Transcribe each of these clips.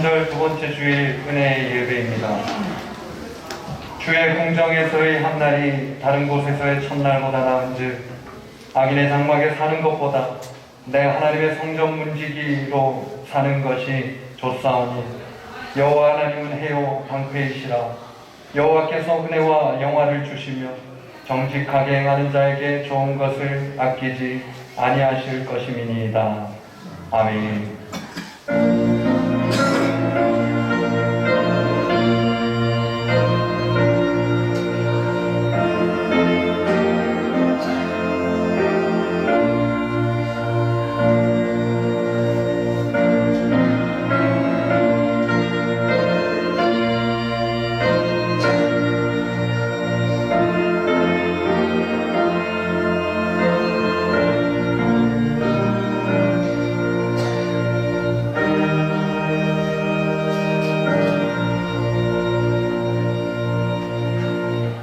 사순절 두 번째 주일 은혜의 예배입니다. 주의 공정에서의 한 날이 다른 곳에서의 첫날보다 나은즉 악인의 장막에 사는 것보다 내 하나님의 성전 문지기로 사는 것이 좋사오니 여호와 하나님은 해요 방패이시라. 여호와께서 은혜와 영화를 주시며 정직하게 행하는 자에게 좋은 것을 아끼지 아니하실 것임이니이다. 아멘.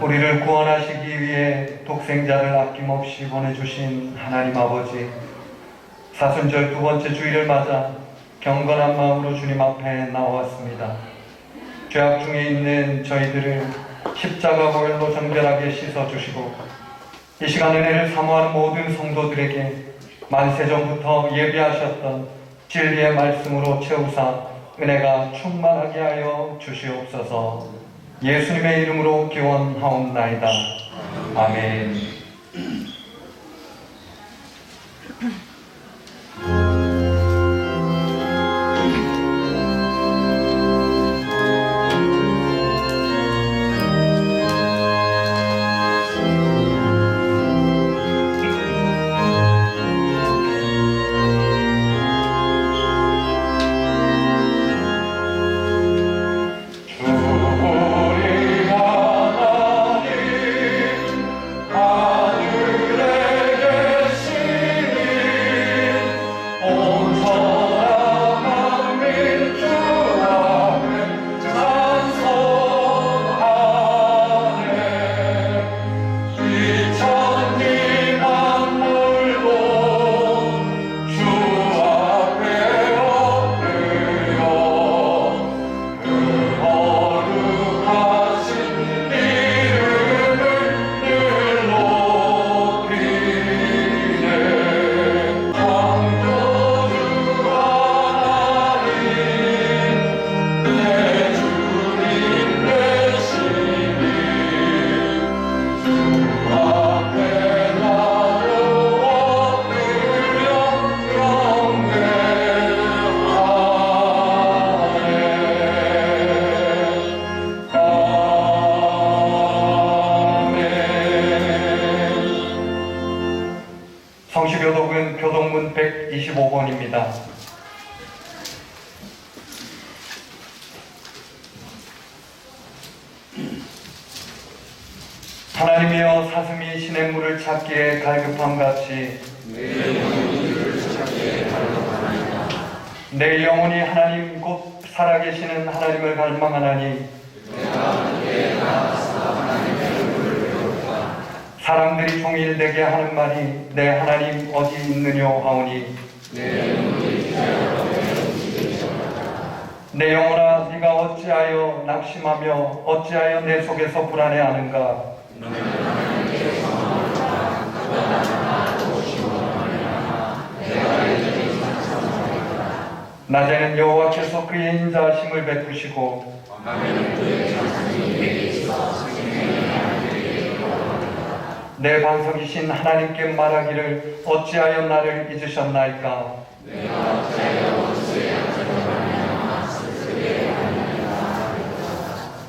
우리를 구원하시기 위해 독생자를 아낌없이 보내주신 하나님 아버지, 사순절 두 번째 주일을 맞아 경건한 마음으로 주님 앞에 나왔습니다. 죄악 중에 있는 저희들을 십자가 보혈로 정결하게 씻어주시고 이 시간 은혜를 사모하는 모든 성도들에게 만세전부터 예비하셨던 진리의 말씀으로 채우사 은혜가 충만하게 하여 주시옵소서. 예수님의 이름으로 기원하옵나이다. 아멘. 성시교독은 교독문 125번입니다. 하나님이여 사슴이 시냇물을 찾기에 갈급함같이 내 영혼이 하나님 곧 살아계시는 하나님을 갈망하나니 사람들이 종일 내게 하는 말이 내 하나님 어디 있느뇨 하오니 내 영혼아 네가 어찌하여 낙심하며 어찌하여 내 속에서 불안해하는가. 낮에는 여호와께서 그의 인자하심을 베푸시고 내 반석이신 하나님께 말하기를 어찌하여 나를 잊으셨나이까.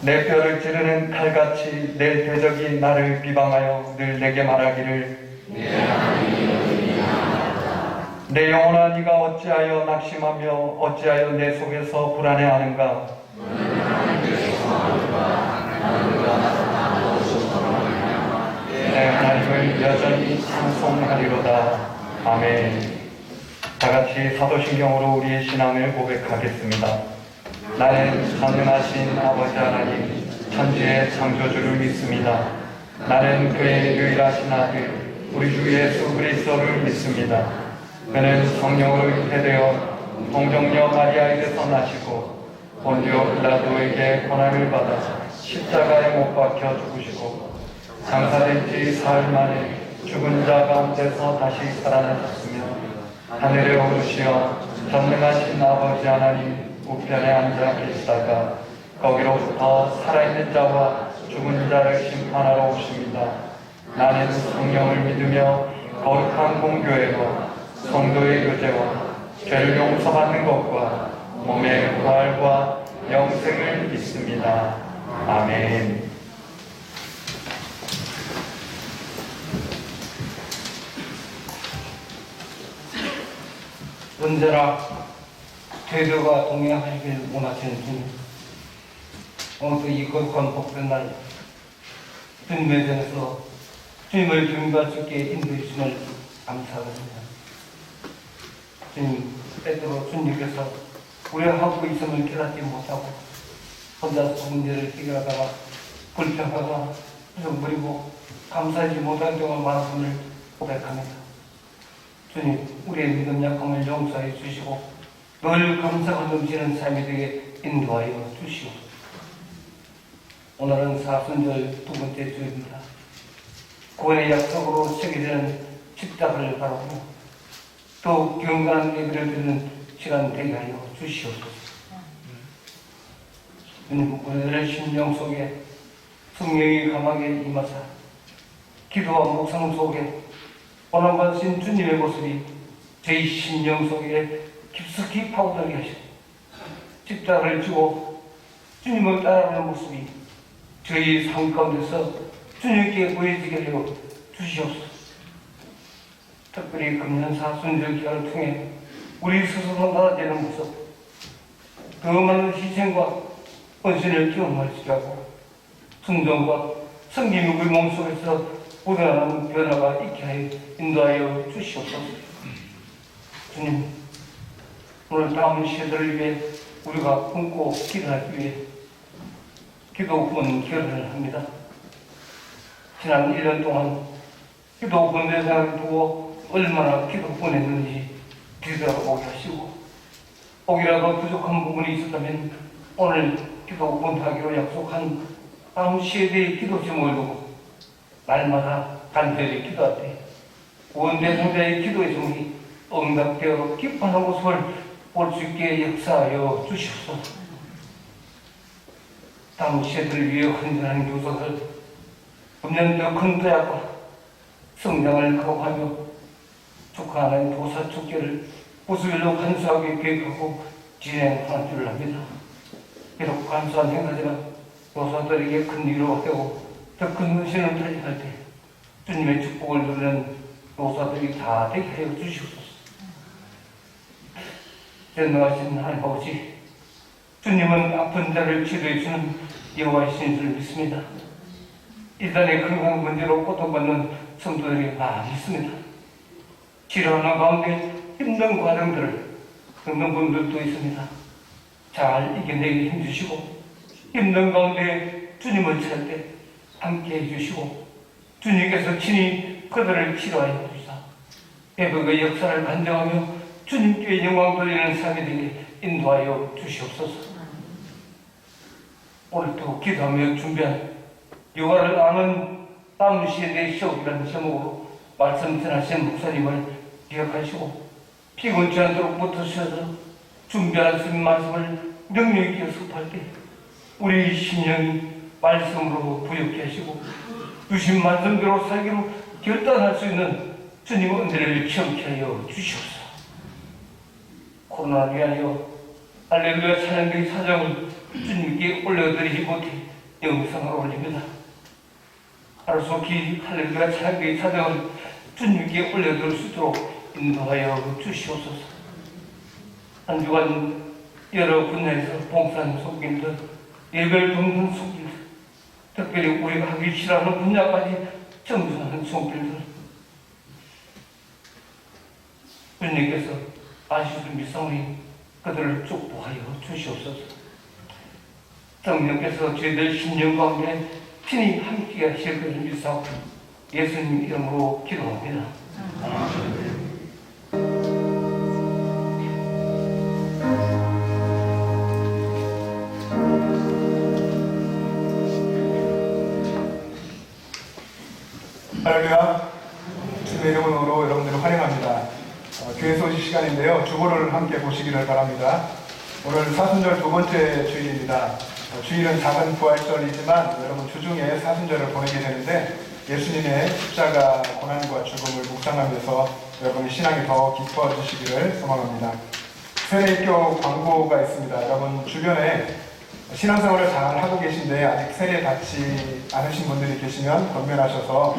내 뼈를 찌르는 칼같이 내 대적이 나를 비방하여 늘 내게 말하기를 내 영혼아 네가 어찌하여 낙심하며 어찌하여 내 속에서 불안해하는가. 내 하나님을 여전히 찬송하리로다. 아멘. 다같이 사도신경으로 우리의 신앙을 고백하겠습니다. 나는 전능하신 아버지 하나님 천지의 창조주를 믿습니다. 나는 그의 유일하신 아들 우리 주 예수 그리스도를 믿습니다. 그는 성령으로 잉태되어 동정녀 마리아에게서 나시고 본디오 빌라도에게 고난을 받아 십자가에 못 박혀 죽으시고 장사된 지 사흘 만에 죽은 자 가운데서 다시 살아나셨으며 하늘에 오르시어 전능하신 아버지 하나님 우편에 앉아 계시다가 거기로부터 살아있는 자와 죽은 자를 심판하러 오십니다. 나는 성령을 믿으며 거룩한 공교회와 성도의 교제와 죄를 용서받는 것과 몸의 부활과 영생을 믿습니다. 아멘. 언제나 제도가 동행하시길 원하시는 주님, 오늘도 이 거룩한 복된 날 주님의 전에서 주님을 경배할 수 있게 인도해 주심을 감사합니다. 주님, 때때로 주님께서 우리가 하고 있음을 깨닫지 못하고 혼자서 문제를 해결하다가 불평하다가 부정부리고 감사하지 못한 경우가 많음을 고백합니다. 주님, 우리의 믿음 약함을 용서해 주시고 늘 감사가 넘치는 삶이 되게 인도하여 주시옵소서. 오늘은 사순절 두 번째 주입니다. 구원의 약속으로 새겨지는 십자가를 바라보며 또 경건한 예배를 드리는 시간 되게 하여 주시옵소서. 주님, 우리들의 심령 속에 성령이 강하게 임하사 기도와 묵상 속에 원한받으신 주님의 모습이 저희 심령 속에 깊숙이 파고들게 하시고 십자가를 지고 주님을 따라가는 모습이 저희 삶 가운데서 주님께 보여지게 하여 주시옵소서. 특별히 금년 사순절 기간을 통해 우리 스스로 나아지는 모습, 더 많은 희생과 헌신을 경험할 수 있게 하고 순종과 성김이 우리 몸속에서 묻어나는 변화가 있게 하여 인도하여 주시옵소서. 주님, 오늘 다음 시대를 위해 우리가 꿈고 기도하기 위해 기도문 결혼을 합니다. 지난 1년 동안 기도문 대상을 두고 얼마나 기도문했는지 뒤돌아보게 하시고 혹이라도 부족한 부분이 있었다면 오늘 기도문하기로 약속한 다음 시대의 기도 제목을 두고 날마다 간절히 기도할 때 구원 대상자의 기도의 제목이 응답되어 기뻐하는 모습을 볼 수 있게 역사하여 주시옵소서. 다음 시대를 위해 헌신하는 교사들 금년 더 큰 도약과 성장을 각오하며 축하하는 도사 축제를 부수일로 간소하게 계획하고 진행하는 줄 압니다. 비록 간소한 행사지만 교사들에게 큰 위로가 되고 더 큰 헌신을 다짐할 때 주님의 축복을 누리는 교사들이 다 되게 하여 주시옵소서. 전능하신 하나님 아버지, 주님은 아픈 자를 치료해 주는 여호와이신 줄 믿습니다. 이단의 건강 문제로 고통받는 성도들이 많이 있습니다. 치료하는 가운데 힘든 과정들을 겪는 분들도 있습니다. 잘 이겨내기 힘주시고 힘든 가운데 주님을 찾을 때 함께 해주시고 주님께서 친히 그들을 치료하여 주시사 회복의 역사를 간증하며 주님께 영광 돌리는 삶이 되게 인도하여 주시옵소서. 오늘도 기도하며 준비한 여호와를 아는 다음 시대의 시옥이라는 제목으로 말씀 전하신 목사님을 기억하시고 피곤치 않도록 붙으셔서 준비하신 말씀을 능력 있게 습할 때 우리 심령이 말씀으로 부욕케 하시고 주신 말씀대로 살기로 결단할 수 있는 주님의 은혜를 경험케 하여 주시옵소서. 코로나를 위하여 할렐루야 찬양의 사정을 주님께 올려드리지 못해 영상을 올립니다. 하루속히 할렐루야 찬양의 사정을 주님께 올려드릴 수 있도록 인도하여 주시옵소서. 한 주간 여러 분야에서 봉사하는 속일들, 예배를 돕는 속일들, 특별히 우리가 하기 싫어하는 분야까지 정준하는 속일들, 주님께서 아시는 미성이 그들을 축복하여 주시옵소서. 성령께서 저희들 심령 가운데 친히 함께 하실 것을 믿사옵고 예수님 이름으로 기도합니다. 아멘. 할렐루야. 주님의 이름으로 여러분들을 환영합니다. 교회 소식 시간인데요. 주보를 함께 보시기를 바랍니다. 오늘 사순절 두 번째 주일입니다. 주일은 작은 부활절이지만 여러분 주중에 사순절을 보내게 되는데 예수님의 십자가 고난과 죽음을 묵상하면서 여러분의 신앙이 더 깊어지시기를 소망합니다. 세례교 광고가 있습니다. 여러분 주변에 신앙생활을 잘 하고 계신데 아직 세례 받지 않으신 분들이 계시면 건면하셔서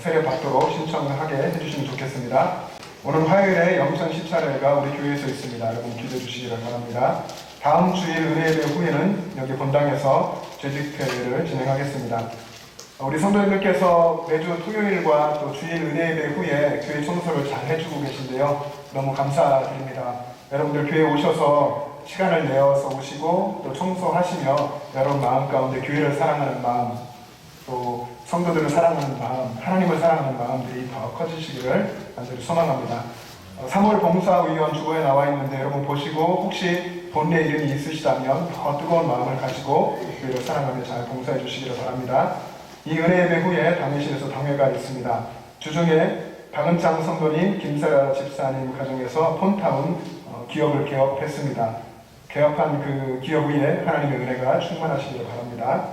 세례 받도록 신청을 하게 해주시면 좋겠습니다. 오늘 화요일에 영천 시차례가 우리 교회에서 있습니다. 여러분 기대해 주시기를 바랍니다. 다음 주일 은혜예배 후에는 여기 본당에서 재직회를 진행하겠습니다. 우리 성도님들께서 매주 토요일과 또 주일 은혜예배 후에 교회 청소를 잘 해주고 계신데요. 너무 감사드립니다. 여러분들 교회에 오셔서 시간을 내어서 오시고 또 청소하시며 여러분 마음 가운데 교회를 사랑하는 마음, 또 성도들을 사랑하는 마음, 하나님을 사랑하는 마음들이 더 커지시기를 간절히 소망합니다. 3월 봉사위원 주보에 나와 있는데 여러분 보시고 혹시 본래 이름이 있으시다면 더 뜨거운 마음을 가지고 교회를 사랑하며 잘 봉사해 주시기를 바랍니다. 이 은혜예배 후에 당회실에서 당회가 있습니다. 주중에 박은창 성도님, 김세라 집사님 가정에서 폰타운 기업을 개업했습니다. 개업한 그 기업 위에 하나님의 은혜가 충만하시기를 바랍니다.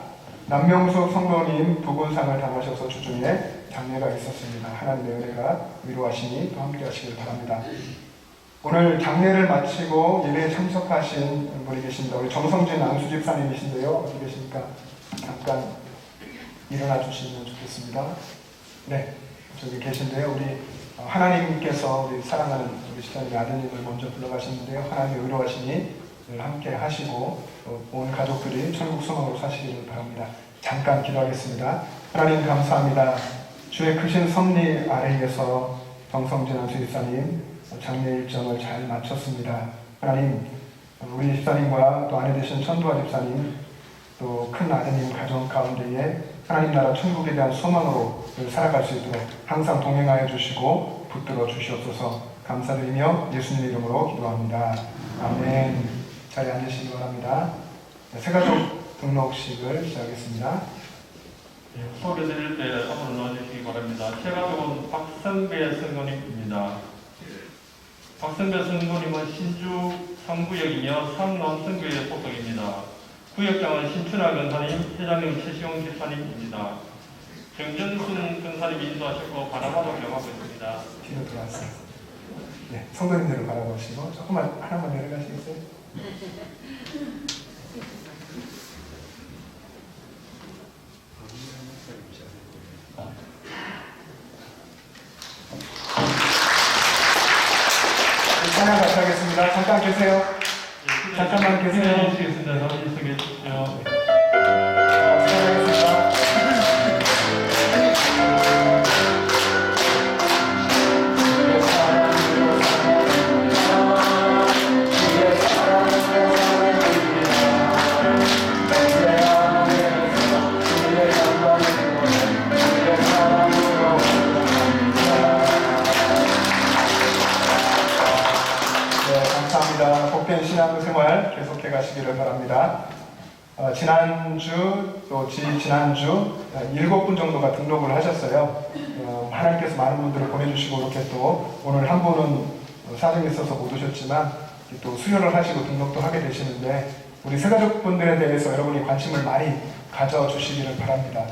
남명숙 성도님 부군상을 당하셔서 주중에 장례가 있었습니다. 하나님의 은혜가 위로하시니 또 함께 하시길 바랍니다. 오늘 장례를 마치고 예배에 참석하신 분이 계십니다. 우리 정성진 안수 집사님이신데요. 어디 계십니까? 잠깐 일어나 주시면 좋겠습니다. 네, 저기 계신데요. 우리 하나님께서 우리 사랑하는 우리 집사님의 아드님을 먼저 불러가시는데요. 하나님의 위로하시니 늘 함께 하시고 온 가족들이 천국 소망으로 사시기를 바랍니다. 잠깐 기도하겠습니다. 하나님 감사합니다. 주의 크신 섭리 아래에서 정성진 안수 집사님 장례 일정을 잘 마쳤습니다. 하나님 우리 집사님과 또 아내 되신 천도아 집사님 또 큰 아드님 가정 가운데에 하나님 나라 천국에 대한 소망으로 살아갈 수 있도록 항상 동행하여 주시고 붙들어 주시옵소서. 감사드리며 예수님 이름으로 기도합니다. 아멘. 자리에 앉으시기 바랍니다. 새가족 등록식을 시작하겠습니다. 소리 드릴 때 앞으로 나와주시기 바랍니다. 새가족은 박성배 성도님입니다. 박성배 성도님은 신주 3구역이며 삼남성교회 소속입니다. 구역장은 신춘하 권사님, 회장님 최시용 집사님입니다. 정전순 권사님이 인도하셨고 바라바도 경하고 있습니다. 뒤로 들어왔어요. 네, 성도님들을 바라보시고 조금만 하나만 내려가시겠어요? 찬양 같이 하겠습니다. 잠깐 계세요. 잠깐만 계세요. 시겠습니다. 잠시 있게 주십시오. 찬양하겠습니다. 감사합니다. 복된 신앙생활 계속해 가시기를 바랍니다. 지난주 또 지난주 7분 정도가 등록을 하셨어요. 하나님께서 많은 분들을 보내주시고 이렇게 또 오늘 한 분은 사정이 있어서 못 오셨지만 또 수료를 하시고 등록도 하게 되시는데 우리 새가족분들에 대해서 여러분이 관심을 많이 가져주시기를 바랍니다.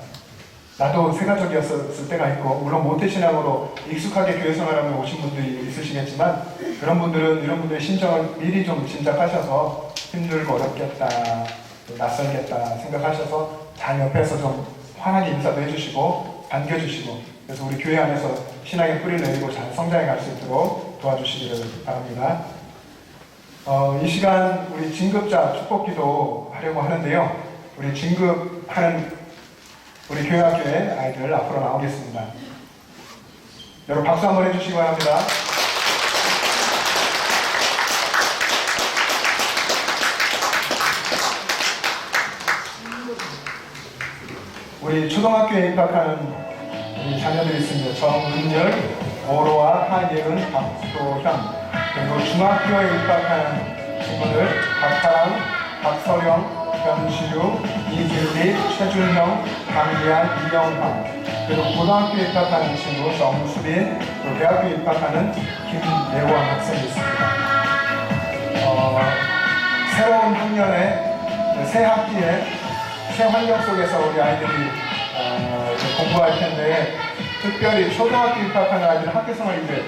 나도 새가족이었을 때가 있고 물론 모태신앙으로 익숙하게 교회 생활하며 오신 분들이 있으시겠지만 그런 분들은 이런 분들의 심정을 미리 좀 짐작하셔서 힘들고 어렵겠다, 낯설겠다 생각하셔서 잘 옆에서 좀 환하게 인사도 해주시고 반겨주시고 그래서 우리 교회 안에서 신앙의 뿌리를 내리고 잘 성장해 갈 수 있도록 도와주시기를 바랍니다. 이 시간 우리 진급자 축복기도 하려고 하는데요. 우리 진급하는 우리 교회학교의 아이들 앞으로 나오겠습니다. 여러분 박수 한번 해주시기 바랍니다. 우리 초등학교에 입학하는 우리 자녀들이 있습니다. 정은열, 오로아, 하예은, 박소현 그리고 중학교에 입학하는 친구들 박하랑, 박서영, 변시유, 이길리, 최준형, 강기한, 이영환 그리고 고등학교에 입학하는 친구 정수빈, 그리고 대학교에 입학하는 김예원 학생이 있습니다. 새로운 학년에, 새 학기에, 새 환경 속에서 우리 아이들이 이제 공부할 텐데, 특별히 초등학교 입학하는 아이들은 학교생활 이제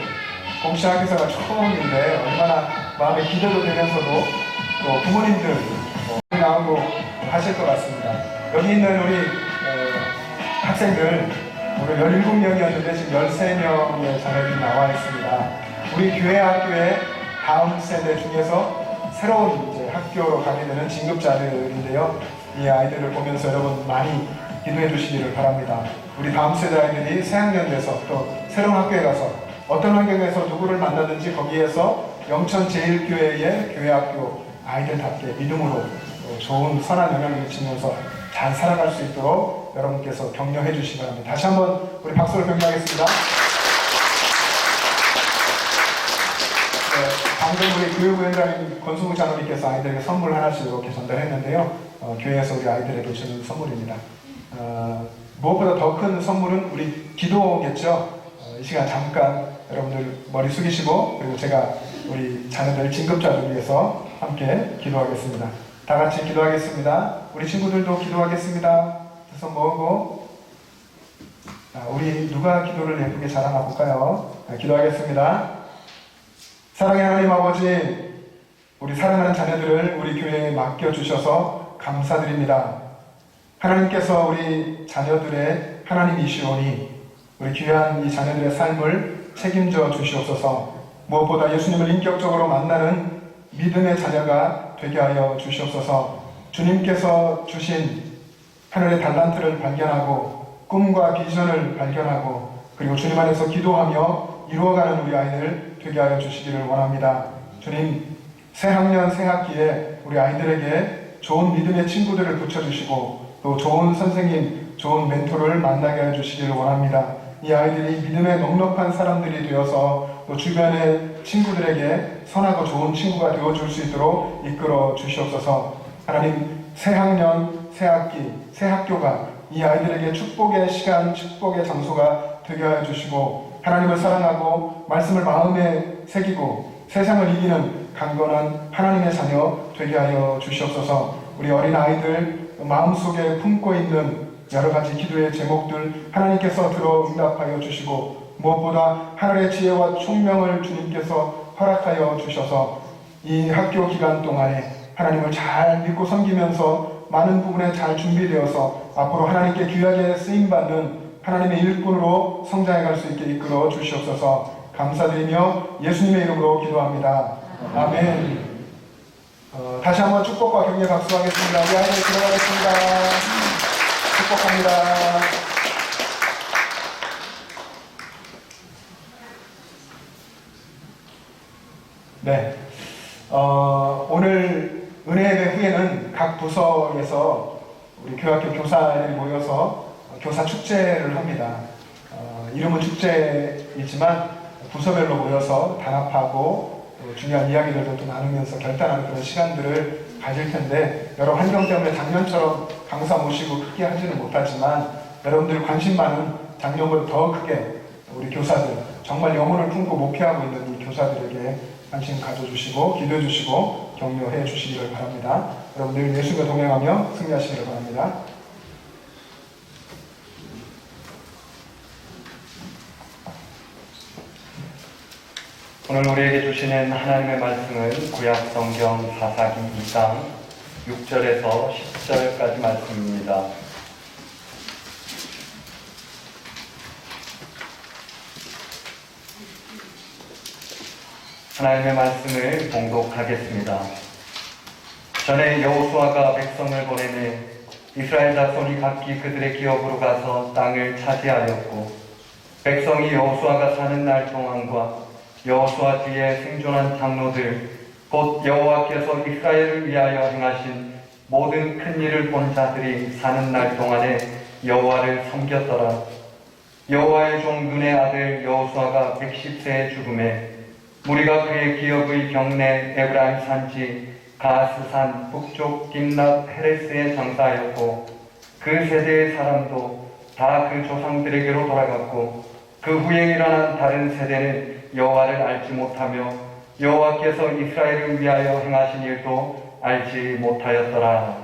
공식 학교생활 처음인데 얼마나 마음에 기대도 되면서도 또 부모님들 나오고 하실 것 같습니다. 여기 있는 우리 학생들 오늘 17명이었는데 지금 13명의 자녀들이 나와 있습니다. 우리 교회 학교의 다음 세대 중에서 새로운 이제 학교로 가게 되는 진급자들인데요. 이 아이들을 보면서 여러분 많이 기도해 주시기를 바랍니다. 우리 다음 세대 아이들이 새 학년 돼서 또 새로운 학교에 가서 어떤 환경에서 누구를 만나든지 거기에서 영천 제일교회의 교회학교 아이들답게 믿음으로 좋은 선한 영향을 미치면서 잘 살아갈 수 있도록 여러분께서 격려해 주시기 바랍니다. 다시 한번 우리 박수를 격려하겠습니다. 방금 우리 교육위원장님 권수무 장로님께서 아이들에게 선물 하나씩 이렇게 전달했는데요. 교회에서 우리 아이들에게 주는 선물입니다. 무엇보다 더 큰 선물은 우리 기도겠죠. 이 시간 잠깐 여러분들 머리 숙이시고 그리고 제가 우리 자녀들 진급자들 위해서 함께 기도하겠습니다. 다 같이 기도하겠습니다. 우리 친구들도 기도하겠습니다. 손 모으고 우리 누가 기도를 예쁘게 잘하나 볼까요? 기도하겠습니다. 사랑의 하나님 아버지, 우리 사랑하는 자녀들을 우리 교회에 맡겨주셔서 감사드립니다. 하나님께서 우리 자녀들의 하나님이시오니 우리 귀한 이 자녀들의 삶을 책임져 주시옵소서. 무엇보다 예수님을 인격적으로 만나는 믿음의 자녀가 되게 하여 주시옵소서. 주님께서 주신 하늘의 달란트를 발견하고 꿈과 비전을 발견하고 그리고 주님 안에서 기도하며 이루어가는 우리 아이들 되게 하여 주시기를 원합니다. 주님, 새 학년 새 학기에 우리 아이들에게 좋은 믿음의 친구들을 붙여주시고 또 좋은 선생님, 좋은 멘토를 만나게 해 주시기를 원합니다. 이 아이들이 믿음의 넉넉한 사람들이 되어서 또 주변의 친구들에게 선하고 좋은 친구가 되어줄 수 있도록 이끌어 주시옵소서. 하나님, 새 학년, 새 학기, 새 학교가 이 아이들에게 축복의 시간, 축복의 장소가 되게 하여 주시고 하나님을 사랑하고 말씀을 마음에 새기고 세상을 이기는 강건한 하나님의 자녀 되게 하여 주시옵소서. 우리 어린 아이들 마음속에 품고 있는 여러 가지 기도의 제목들 하나님께서 들어 응답하여 주시고 무엇보다 하늘의 지혜와 총명을 주님께서 허락하여 주셔서 이 학교 기간 동안에 하나님을 잘 믿고 섬기면서 많은 부분에 잘 준비되어서 앞으로 하나님께 귀하게 쓰임받는 하나님의 일꾼으로 성장해 갈 수 있게 이끌어 주시옵소서. 감사드리며 예수님의 이름으로 기도합니다. 아멘. 다시 한번 축복과 격려 박수하겠습니다. 우리 아이들 들어가겠습니다. 축복합니다. 네. 오늘 은혜예배 후에는 각 부서에서 우리 교학교 교사들이 모여서 교사 축제를 합니다. 이름은 축제이지만 부서별로 모여서 단합하고 중요한 이야기들도 또 나누면서 결단하는 그런 시간들을 가질 텐데 여러 환경 때문에 작년처럼 강사 모시고 크게 하지는 못하지만 여러분들 관심 많은 작년보다 더 크게 우리 교사들 정말 영혼을 품고 목회하고 있는 이 교사들에게 관심 가져주시고 기도해 주시고 격려해 주시기를 바랍니다. 여러분들 예수님과 동행하며 승리하시기를 바랍니다. 오늘 우리에게 주시는 하나님의 말씀은 구약 성경 사사기 2장 6절에서 10절까지 말씀입니다. 하나님의 말씀을 봉독하겠습니다. 전에 여호수아가 백성을 보내매 이스라엘 자손이 각기 그들의 기업으로 가서 땅을 차지하였고 백성이 여호수아가 사는 날 동안과 여호수아 뒤에 생존한 장로들 곧 여호와께서 이스라엘을 위하여 행하신 모든 큰 일을 본 자들이 사는 날 동안에 여호와를 섬겼더라. 여호와의 종 눈의 아들 여호수아가 110세에 죽음에 무리가 그의 기업의 경내 에브라임 산지 가스산 북쪽 김낫 헤레스에 장사하였고 그 세대의 사람도 다 그 조상들에게로 돌아갔고 그 후에 일어난 다른 세대는 여호와를 알지 못하며 여호와께서 이스라엘을 위하여 행하신 일도 알지 못하였더라.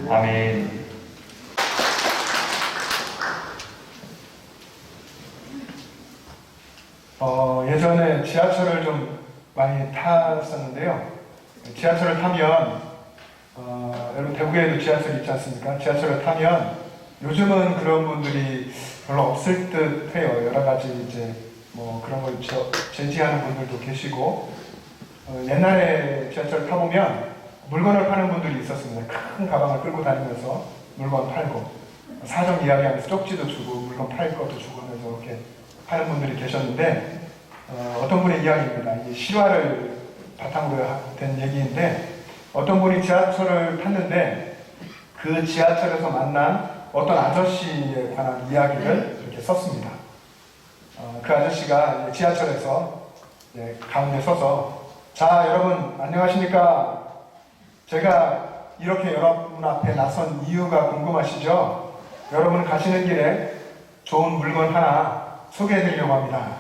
아멘. 예전에 지하철을 좀 많이 탔었는데요. 지하철을 타면 여러분 대구에도 지하철 있지 않습니까? 지하철을 타면 요즘은 그런 분들이 별로 없을 듯 해요. 여러 가지 이제 뭐 그런 걸 제지하는 분들도 계시고 옛날에 지하철 타보면 물건을 파는 분들이 있었습니다. 큰 가방을 끌고 다니면서 물건 팔고 사정 이야기하면서 쪽지도 주고 물건 팔 것도 주고 하면서 이렇게 하는 분들이 계셨는데 어떤 분의 이야기입니다. 이게 실화를 바탕으로 된 얘기인데 어떤 분이 지하철을 탔는데 그 지하철에서 만난 어떤 아저씨에 관한 이야기를 이렇게 썼습니다. 그 아저씨가 지하철에서 가운데 서서 자 여러분 안녕하십니까? 제가 이렇게 여러분 앞에 나선 이유가 궁금하시죠? 여러분 가시는 길에 좋은 물건 하나 소개해드리려고 합니다.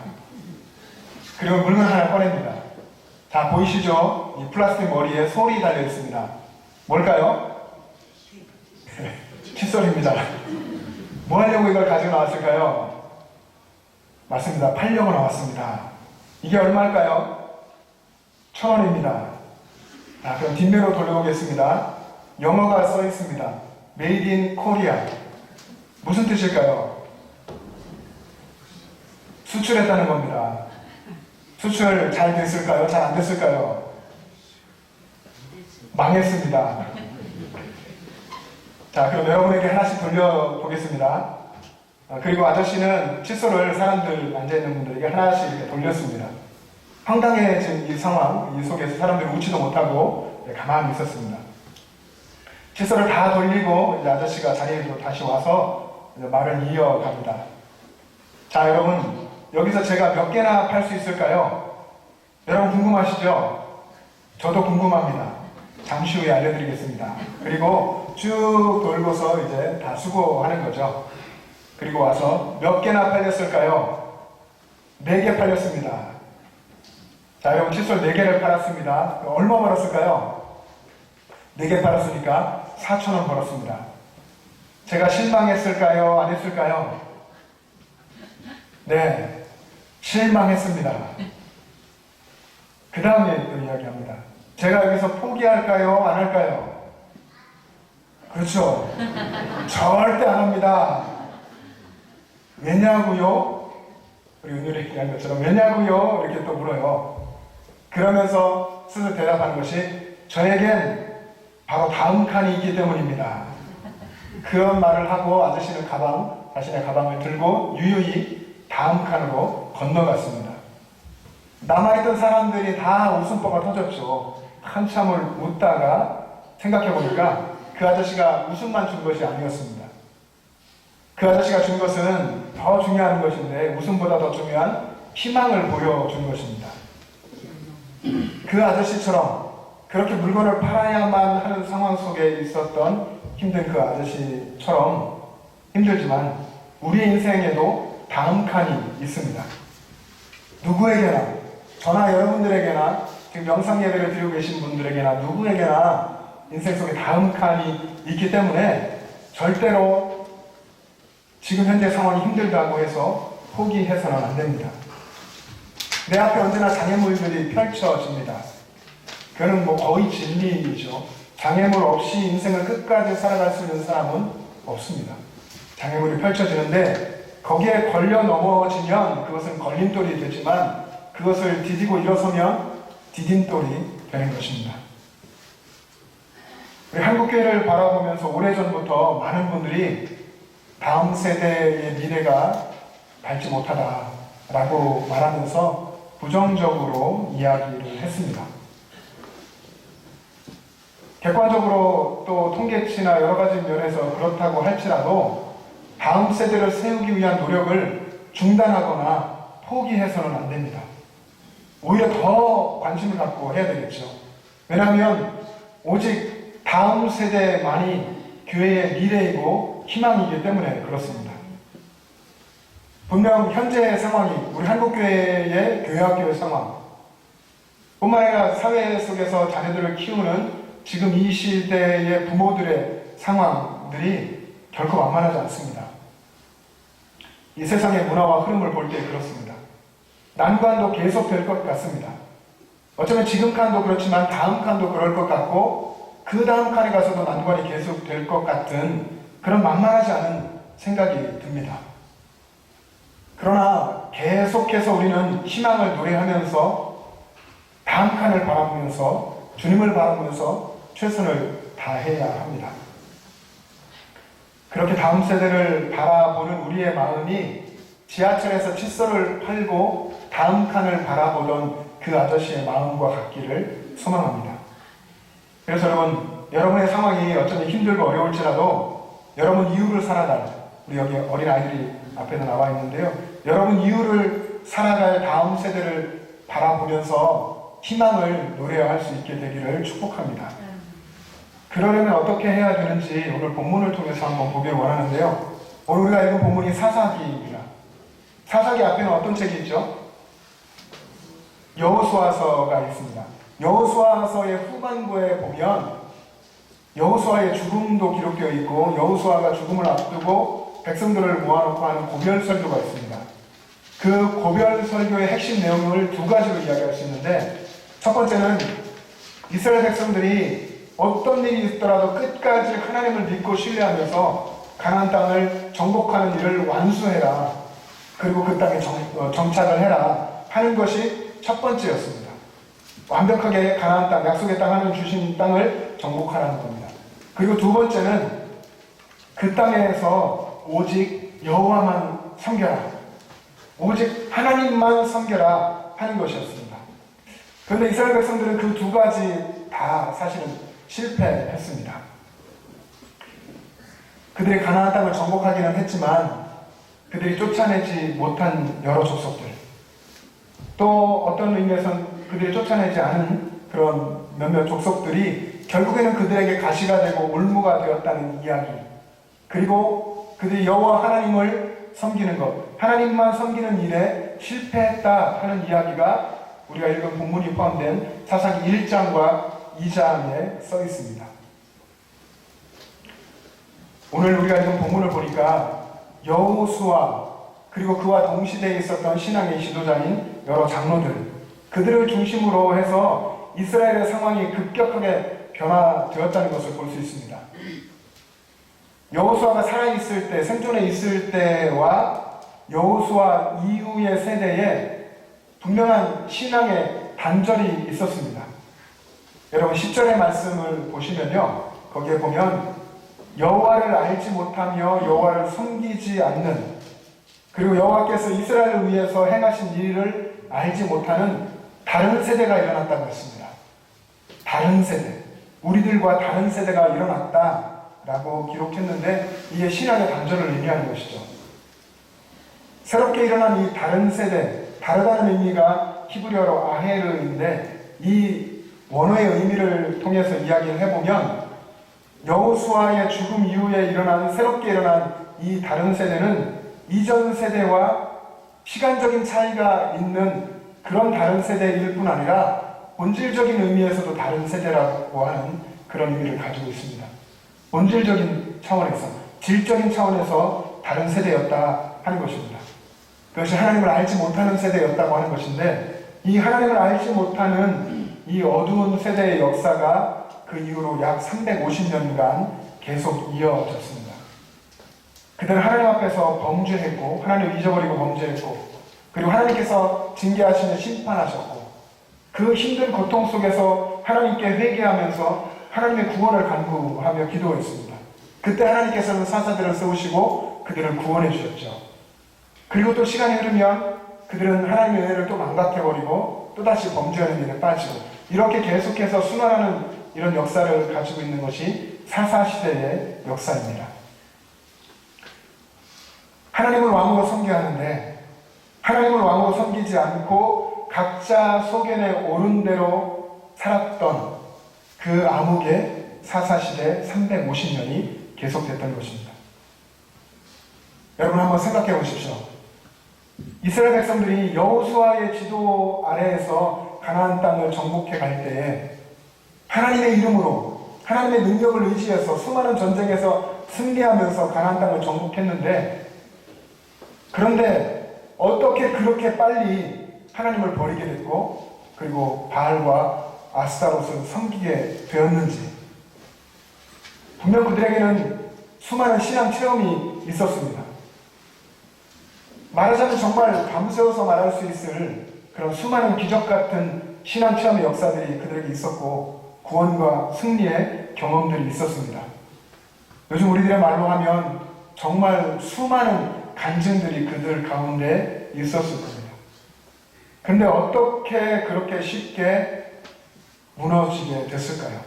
그리고 물건 하나 꺼냅니다. 자 보이시죠? 이 플라스틱 머리에 솔이 달려 있습니다. 뭘까요? 칫솔입니다. 뭐 하려고 이걸 가지고 나왔을까요? 맞습니다. 팔려고 나왔습니다. 이게 얼마일까요? 1,000원입니다. 자, 그럼 뒷면으로 돌려보겠습니다. 영어가 써 있습니다. Made in Korea. 무슨 뜻일까요? 수출했다는 겁니다. 수출 잘 됐을까요? 잘 안 됐을까요? 망했습니다. 자, 그럼 여러분에게 하나씩 돌려보겠습니다. 그리고 아저씨는 칫솔을 사람들 앉아있는 분들에게 하나씩 이렇게 돌렸습니다. 황당해진 이 상황, 이 속에서 사람들이 웃지도 못하고 가만히 있었습니다. 칫솔을 다 돌리고 이제 아저씨가 자리에 다시 와서 이제 말을 이어갑니다. 자, 여러분, 여기서 제가 몇 개나 팔 수 있을까요? 여러분 궁금하시죠? 저도 궁금합니다. 잠시 후에 알려드리겠습니다. 그리고 쭉 돌고서 이제 다 수고하는 거죠. 그리고 와서 몇 개나 팔렸을까요? 4개 팔렸습니다. 자, 여러분 칫솔 4개를 팔았습니다. 얼마 벌었을까요? 4개 팔았으니까 4,000원 벌었습니다. 제가 실망했을까요? 안 했을까요? 네, 실망했습니다. 그 다음에 또 이야기합니다. 제가 여기서 포기할까요? 안 할까요? 그렇죠. 절대 안 합니다. 왜냐고요? 우리 은율이 얘기한 것처럼 왜냐고요? 이렇게 또 물어요. 그러면서 스스로 대답하는 것이 저에겐 바로 다음 칸이 있기 때문입니다. 그런 말을 하고 아저씨는 자신의 가방을 들고 유유히 다음 칸으로 건너갔습니다. 남아있던 사람들이 다 웃음보가 터졌죠. 한참을 웃다가 생각해보니까 그 아저씨가 웃음만 준 것이 아니었습니다. 그 아저씨가 준 것은 더 중요한 것인데 웃음보다 더 중요한 희망을 보여준 것입니다. 그 아저씨처럼 그렇게 물건을 팔아야만 하는 상황 속에 있었던 힘든 그 아저씨처럼 힘들지만 우리 인생에도 다음 칸이 있습니다. 누구에게나, 저나 여러분들에게나, 지금 명상 예배를 드리고 계신 분들에게나 누구에게나 인생 속에 다음 칸이 있기 때문에 절대로 지금 현재 상황이 힘들다고 해서 포기해서는 안 됩니다. 내 앞에 언제나 장애물들이 펼쳐집니다. 그거는 뭐 거의 진리이죠. 장애물 없이 인생을 끝까지 살아갈 수 있는 사람은 없습니다. 장애물이 펼쳐지는데 거기에 걸려 넘어지면 그것은 걸림돌이 되지만 그것을 디디고 일어서면 디딤돌이 되는 것입니다. 우리 한국교회를 바라보면서 오래전부터 많은 분들이 다음 세대의 미래가 밝지 못하다라고 말하면서 부정적으로 이야기를 했습니다. 객관적으로 또 통계치나 여러 가지 면에서 그렇다고 할지라도 다음 세대를 세우기 위한 노력을 중단하거나 포기해서는 안 됩니다. 오히려 더 관심을 갖고 해야 되겠죠. 왜냐하면 오직 다음 세대만이 교회의 미래이고 희망이기 때문에 그렇습니다. 분명 현재의 상황이 우리 한국교회의 교회학교의 상황 뿐만 아니라 사회 속에서 자녀들을 키우는 지금 이 시대의 부모들의 상황들이 결코 만만하지 않습니다. 이 세상의 문화와 흐름을 볼 때 그렇습니다. 난관도 계속될 것 같습니다. 어쩌면 지금 칸도 그렇지만 다음 칸도 그럴 것 같고 그 다음 칸에 가서도 난관이 계속될 것 같은 그런 만만하지 않은 생각이 듭니다. 그러나 계속해서 우리는 희망을 노래하면서 다음 칸을 바라보면서 주님을 바라보면서 최선을 다해야 합니다. 그렇게 다음 세대를 바라보는 우리의 마음이 지하철에서 칫솔을 팔고 다음 칸을 바라보던 그 아저씨의 마음과 같기를 소망합니다. 그래서 여러분의 상황이 어쩌면 힘들고 어려울지라도 여러분 이유를 살아갈, 우리 여기 어린 아이들이 앞에도 나와 있는데요. 여러분 이유를 살아갈 다음 세대를 바라보면서 희망을 노래할 수 있게 되기를 축복합니다. 그러려면 어떻게 해야 되는지 오늘 본문을 통해서 한번 보기를 원하는데요. 오늘 우리가 읽은 본문이 사사기입니다. 사사기 앞에는 어떤 책이 있죠? 여호수아서가 있습니다. 여호수아서의 후반부에 보면 여호수아의 죽음도 기록되어 있고 여호수아가 죽음을 앞두고 백성들을 모아놓고 하는 고별 설교가 있습니다. 그 고별 설교의 핵심 내용을 두 가지로 이야기할 수 있는데 첫 번째는 이스라엘 백성들이 어떤 일이 있더라도 끝까지 하나님을 믿고 신뢰하면서 가나안 땅을 정복하는 일을 완수해라. 그리고 그 땅에 정착을 해라 하는 것이 첫 번째였습니다. 완벽하게 가나안 땅, 약속의 땅 하나님 주신 땅을 정복하라는 겁니다. 그리고 두 번째는 그 땅에서 오직 여호와만 섬겨라. 오직 하나님만 섬겨라 하는 것이었습니다. 그런데 이스라엘 백성들은 그 두 가지 다 사실은 실패했습니다. 그들이 가나안 땅을 정복하기는 했지만 그들이 쫓아내지 못한 여러 족속들, 또 어떤 의미에서는 그들이 쫓아내지 않은 그런 몇몇 족속들이 결국에는 그들에게 가시가 되고 올무가 되었다는 이야기, 그리고 그들이 여호와 하나님을 섬기는 것, 하나님만 섬기는 일에 실패했다 하는 이야기가 우리가 읽은 본문이 포함된 사사기 1장과 2장에 써 있습니다. 오늘 우리가 읽은 본문을 보니까 여호수아 그리고 그와 동시대에 있었던 신앙의 지도자인 여러 장로들, 그들을 중심으로 해서 이스라엘의 상황이 급격하게 변화되었다는 것을 볼 수 있습니다. 여호수아가 살아있을 때, 생존해 있을 때와 여호수아 이후의 세대에 분명한 신앙의 단절이 있었습니다. 여러분 10절의 말씀을 보시면요, 거기에 보면 여호와를 알지 못하며 여호와를 섬기지 않는, 그리고 여호와께서 이스라엘을 위해서 행하신 일을 알지 못하는 다른 세대가 일어났다고 했습니다. 다른 세대, 우리들과 다른 세대가 일어났다라고 기록했는데 이게 신앙의 단절을 의미하는 것이죠. 새롭게 일어난 이 다른 세대, 다르다는 의미가 히브리어로 아헤르인데 이 원어의 의미를 통해서 이야기를 해보면 여호수아의 죽음 이후에 새롭게 일어난 이 다른 세대는 이전 세대와 시간적인 차이가 있는 그런 다른 세대일 뿐 아니라 본질적인 의미에서도 다른 세대라고 하는 그런 의미를 가지고 있습니다. 본질적인 차원에서, 질적인 차원에서 다른 세대였다 하는 것입니다. 그것이 하나님을 알지 못하는 세대였다고 하는 것인데, 이 하나님을 알지 못하는 이 어두운 세대의 역사가 그 이후로 약 350년간 계속 이어졌습니다. 그들은 하나님 앞에서 범죄했고, 하나님을 잊어버리고 범죄했고, 그리고 하나님께서 징계하시며 심판하셨고, 그 힘든 고통 속에서 하나님께 회개하면서 하나님의 구원을 간구하며 기도했습니다. 그때 하나님께서는 사사들을 세우시고 그들을 구원해 주셨죠. 그리고 또 시간이 흐르면 그들은 하나님의 은혜를 또 망각해버리고 또다시 범죄하는 일에 빠지고, 이렇게 계속해서 순환하는 이런 역사를 가지고 있는 것이 사사시대의 역사입니다. 하나님을 왕으로 섬겨야 하는데 하나님을 왕으로 섬기지 않고 각자 소견에 오른 대로 살았던 그 암흑의 사사시대 350년이 계속됐던 것입니다. 여러분 한번 생각해 보십시오. 이스라엘 백성들이 여호수아의 지도 아래에서 가나안 땅을 정복해 갈 때에 하나님의 이름으로 하나님의 능력을 의지해서 수많은 전쟁에서 승리하면서 가나안 땅을 정복했는데, 그런데 어떻게 그렇게 빨리 하나님을 버리게 됐고 그리고 바알과 아스타롯을 섬기게 되었는지. 분명 그들에게는 수많은 신앙 체험이 있었습니다. 말하자면 정말 밤새워서 말할 수 있을 그런 수많은 기적 같은 신앙 체험의 역사들이 그들에게 있었고 구원과 승리의 경험들이 있었습니다. 요즘 우리들의 말로 하면 정말 수많은 간증들이 그들 가운데 있었을 겁니다. 그런데 어떻게 그렇게 쉽게 무너지게 됐을까요?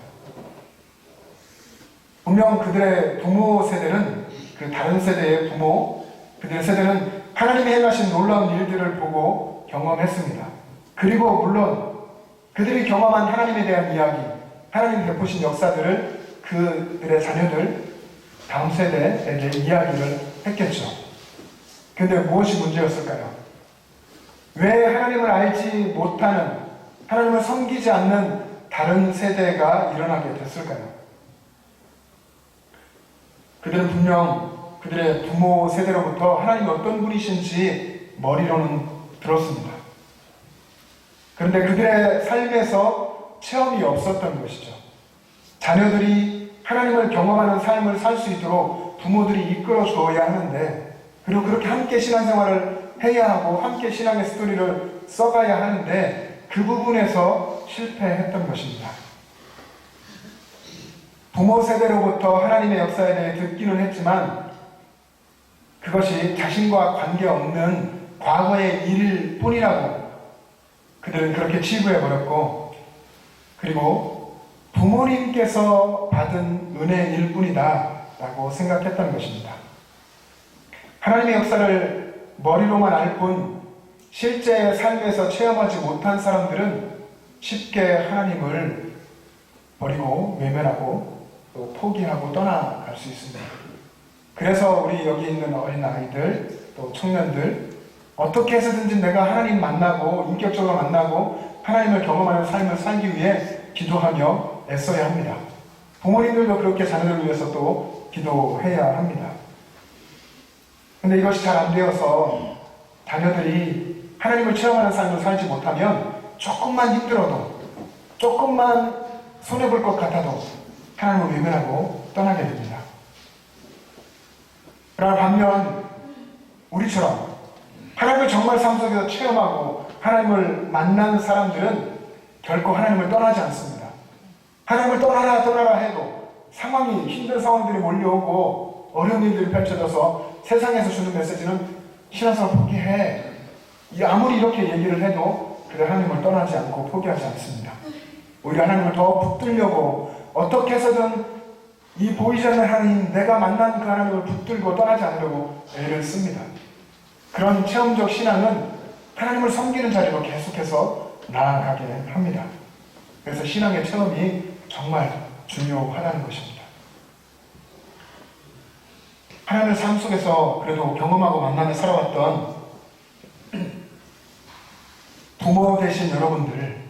분명 그들의 부모 세대는, 그 다른 세대의 부모, 그들의 세대는 하나님이 행하신 놀라운 일들을 보고 경험했습니다. 그리고 물론 그들이 경험한 하나님에 대한 이야기, 하나님 베푸신 역사들을 그들의 자녀들, 다음 세대에게 이야기를 했겠죠. 그런데 무엇이 문제였을까요? 왜 하나님을 알지 못하는, 하나님을 섬기지 않는 다른 세대가 일어나게 됐을까요? 그들은 분명 그들의 부모 세대로부터 하나님이 어떤 분이신지 머리로는 들었습니다. 그런데 그들의 삶에서 체험이 없었던 것이죠. 자녀들이 하나님을 경험하는 삶을 살 수 있도록 부모들이 이끌어 주어야 하는데, 그리고 그렇게 함께 신앙생활을 해야 하고 함께 신앙의 스토리를 써가야 하는데 그 부분에서 실패했던 것입니다. 부모 세대로부터 하나님의 역사에 대해 듣기는 했지만 그것이 자신과 관계없는 과거의 일일 뿐이라고 그들은 그렇게 치부해버렸고, 그리고 부모님께서 받은 은혜일 뿐이다 라고 생각했던 것입니다. 하나님의 역사를 머리로만 알 뿐 실제 삶에서 체험하지 못한 사람들은 쉽게 하나님을 버리고 외면하고 또 포기하고 떠나갈 수 있습니다. 그래서 우리 여기 있는 어린아이들 또 청년들, 어떻게 해서든지 내가 하나님 만나고 인격적으로 만나고 하나님을 경험하는 삶을 살기 위해 기도하며 애써야 합니다. 부모님들도 그렇게 자녀들을 위해서 또 기도해야 합니다. 근데 이것이 잘 안 되어서 자녀들이 하나님을 체험하는 삶을 살지 못하면 조금만 힘들어도, 조금만 손해볼 것 같아도 하나님을 외면하고 떠나게 됩니다. 그러나 반면 우리처럼 하나님을 정말 삶 속에서 체험하고 하나님을 만난 사람들은 결코 하나님을 떠나지 않습니다. 하나님을 떠나라 해도 상황이, 힘든 상황들이 몰려오고 어려운 일들이 펼쳐져서 세상에서 주는 메시지는 신앙생활 포기해. 아무리 이렇게 얘기를 해도 그래 하나님을 떠나지 않고 포기하지 않습니다. 오히려 하나님을 더 붙들려고 어떻게 해서든 이 보이지 않는 하나님, 내가 만난 그 하나님을 붙들고 떠나지 않으려고 애를 씁니다. 그런 체험적 신앙은 하나님을 섬기는 자리로 계속해서 나아가게 합니다. 그래서 신앙의 체험이 정말 중요하다는 것입니다. 하나님의 삶 속에서 그래도 경험하고 만나며 살아왔던 부모 되신 여러분들,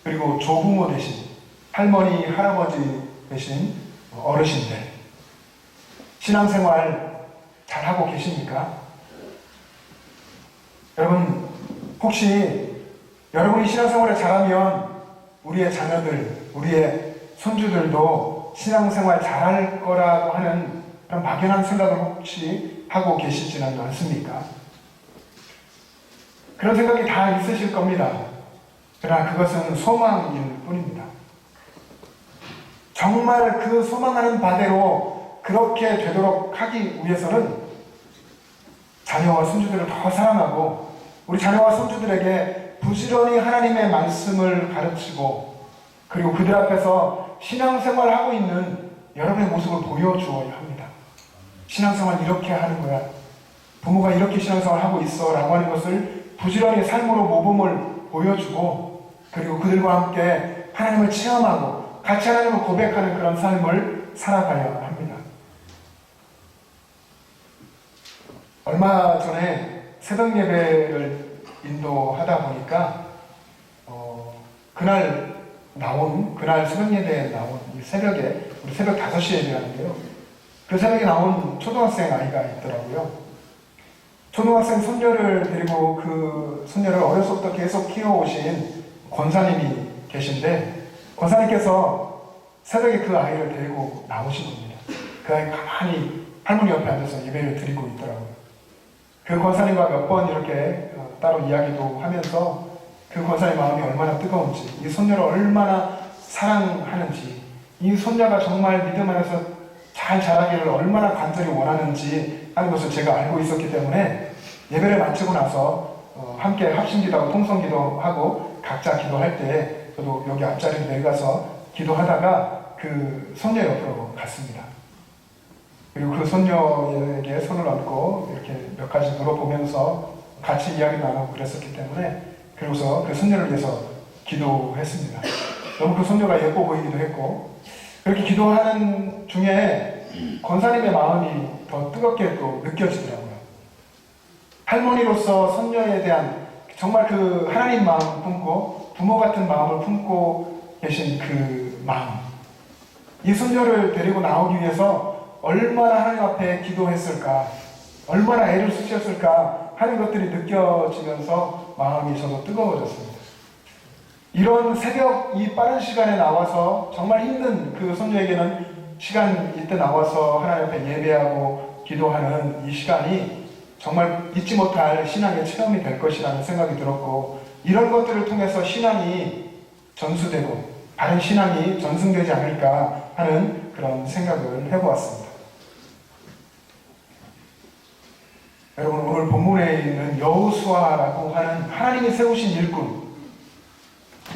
그리고 조부모 되신 할머니, 할아버지 되신 어르신들, 신앙생활 잘하고 계십니까? 여러분, 혹시 여러분이 신앙생활을 잘하면 우리의 자녀들, 우리의 손주들도 신앙생활 잘할 거라고 하는 그런 막연한 생각을 혹시 하고 계시지는 않습니까? 그런 생각이 다 있으실 겁니다. 그러나 그것은 소망일 뿐입니다. 정말 그 소망하는 바대로 그렇게 되도록 하기 위해서는 자녀와 손주들을 더 사랑하고 우리 자녀와 손주들에게 부지런히 하나님의 말씀을 가르치고 그리고 그들 앞에서 신앙생활을 하고 있는 여러분의 모습을 보여주어야 합니다. 신앙생활 이렇게 하는 거야. 부모가 이렇게 신앙생활을 하고 있어 라고 하는 것을 부지런히 삶으로 모범을 보여주고 그리고 그들과 함께 하나님을 체험하고 같이 하나님을 고백하는 그런 삶을 살아가야 합니다. 얼마 전에 새벽 예배를 인도하다 보니까 그날 새벽 예배에 나온 이 새벽에 우리 새벽 5시에 예배하는데요. 그 새벽에 나온 초등학생 아이가 있더라고요. 초등학생 손녀를 데리고 그 손녀를 어려서부터 계속 키워오신 권사님이 계신데 권사님께서 새벽에 그 아이를 데리고 나오신 겁니다. 그 아이 가만히 할머니 옆에 앉아서 예배를 드리고 있더라고요. 그 권사님과 몇 번 이렇게 따로 이야기도 하면서 그 권사님 마음이 얼마나 뜨거운지, 이 손녀를 얼마나 사랑하는지, 이 손녀가 정말 믿음 안에서 잘 자라기를 얼마나 간절히 원하는지 하는 것을 제가 알고 있었기 때문에 예배를 마치고 나서 함께 합심기도하고 통성기도하고 각자 기도할 때 저도 여기 앞자리에 내려가서 기도하다가 그 손녀 옆으로 갔습니다. 그리고 그 손녀에게 손을 얹고 이렇게 몇 가지 물어보면서 같이 이야기 나누고 그랬었기 때문에 그러고서 그 손녀를 위해서 기도했습니다. 너무 그 손녀가 예뻐 보이기도 했고 그렇게 기도하는 중에 권사님의 마음이 더 뜨겁게 또 느껴지더라고요. 할머니로서 손녀에 대한 정말 그 하나님 마음을 품고 부모 같은 마음을 품고 계신 그 마음, 이 손녀를 데리고 나오기 위해서 얼마나 하나님 앞에 기도했을까, 얼마나 애를 쓰셨을까 하는 것들이 느껴지면서 마음이 저도 뜨거워졌습니다. 이런 새벽 이 빠른 시간에 나와서 정말 힘든 그 손녀에게는 시간 이때 나와서 하나님 앞에 예배하고 기도하는 이 시간이 정말 잊지 못할 신앙의 체험이 될 것이라는 생각이 들었고, 이런 것들을 통해서 신앙이 전수되고 바른 신앙이 전승되지 않을까 하는 그런 생각을 해보았습니다. 여러분, 오늘 본문에 있는 여호수아라고 하는 하나님이 세우신 일꾼,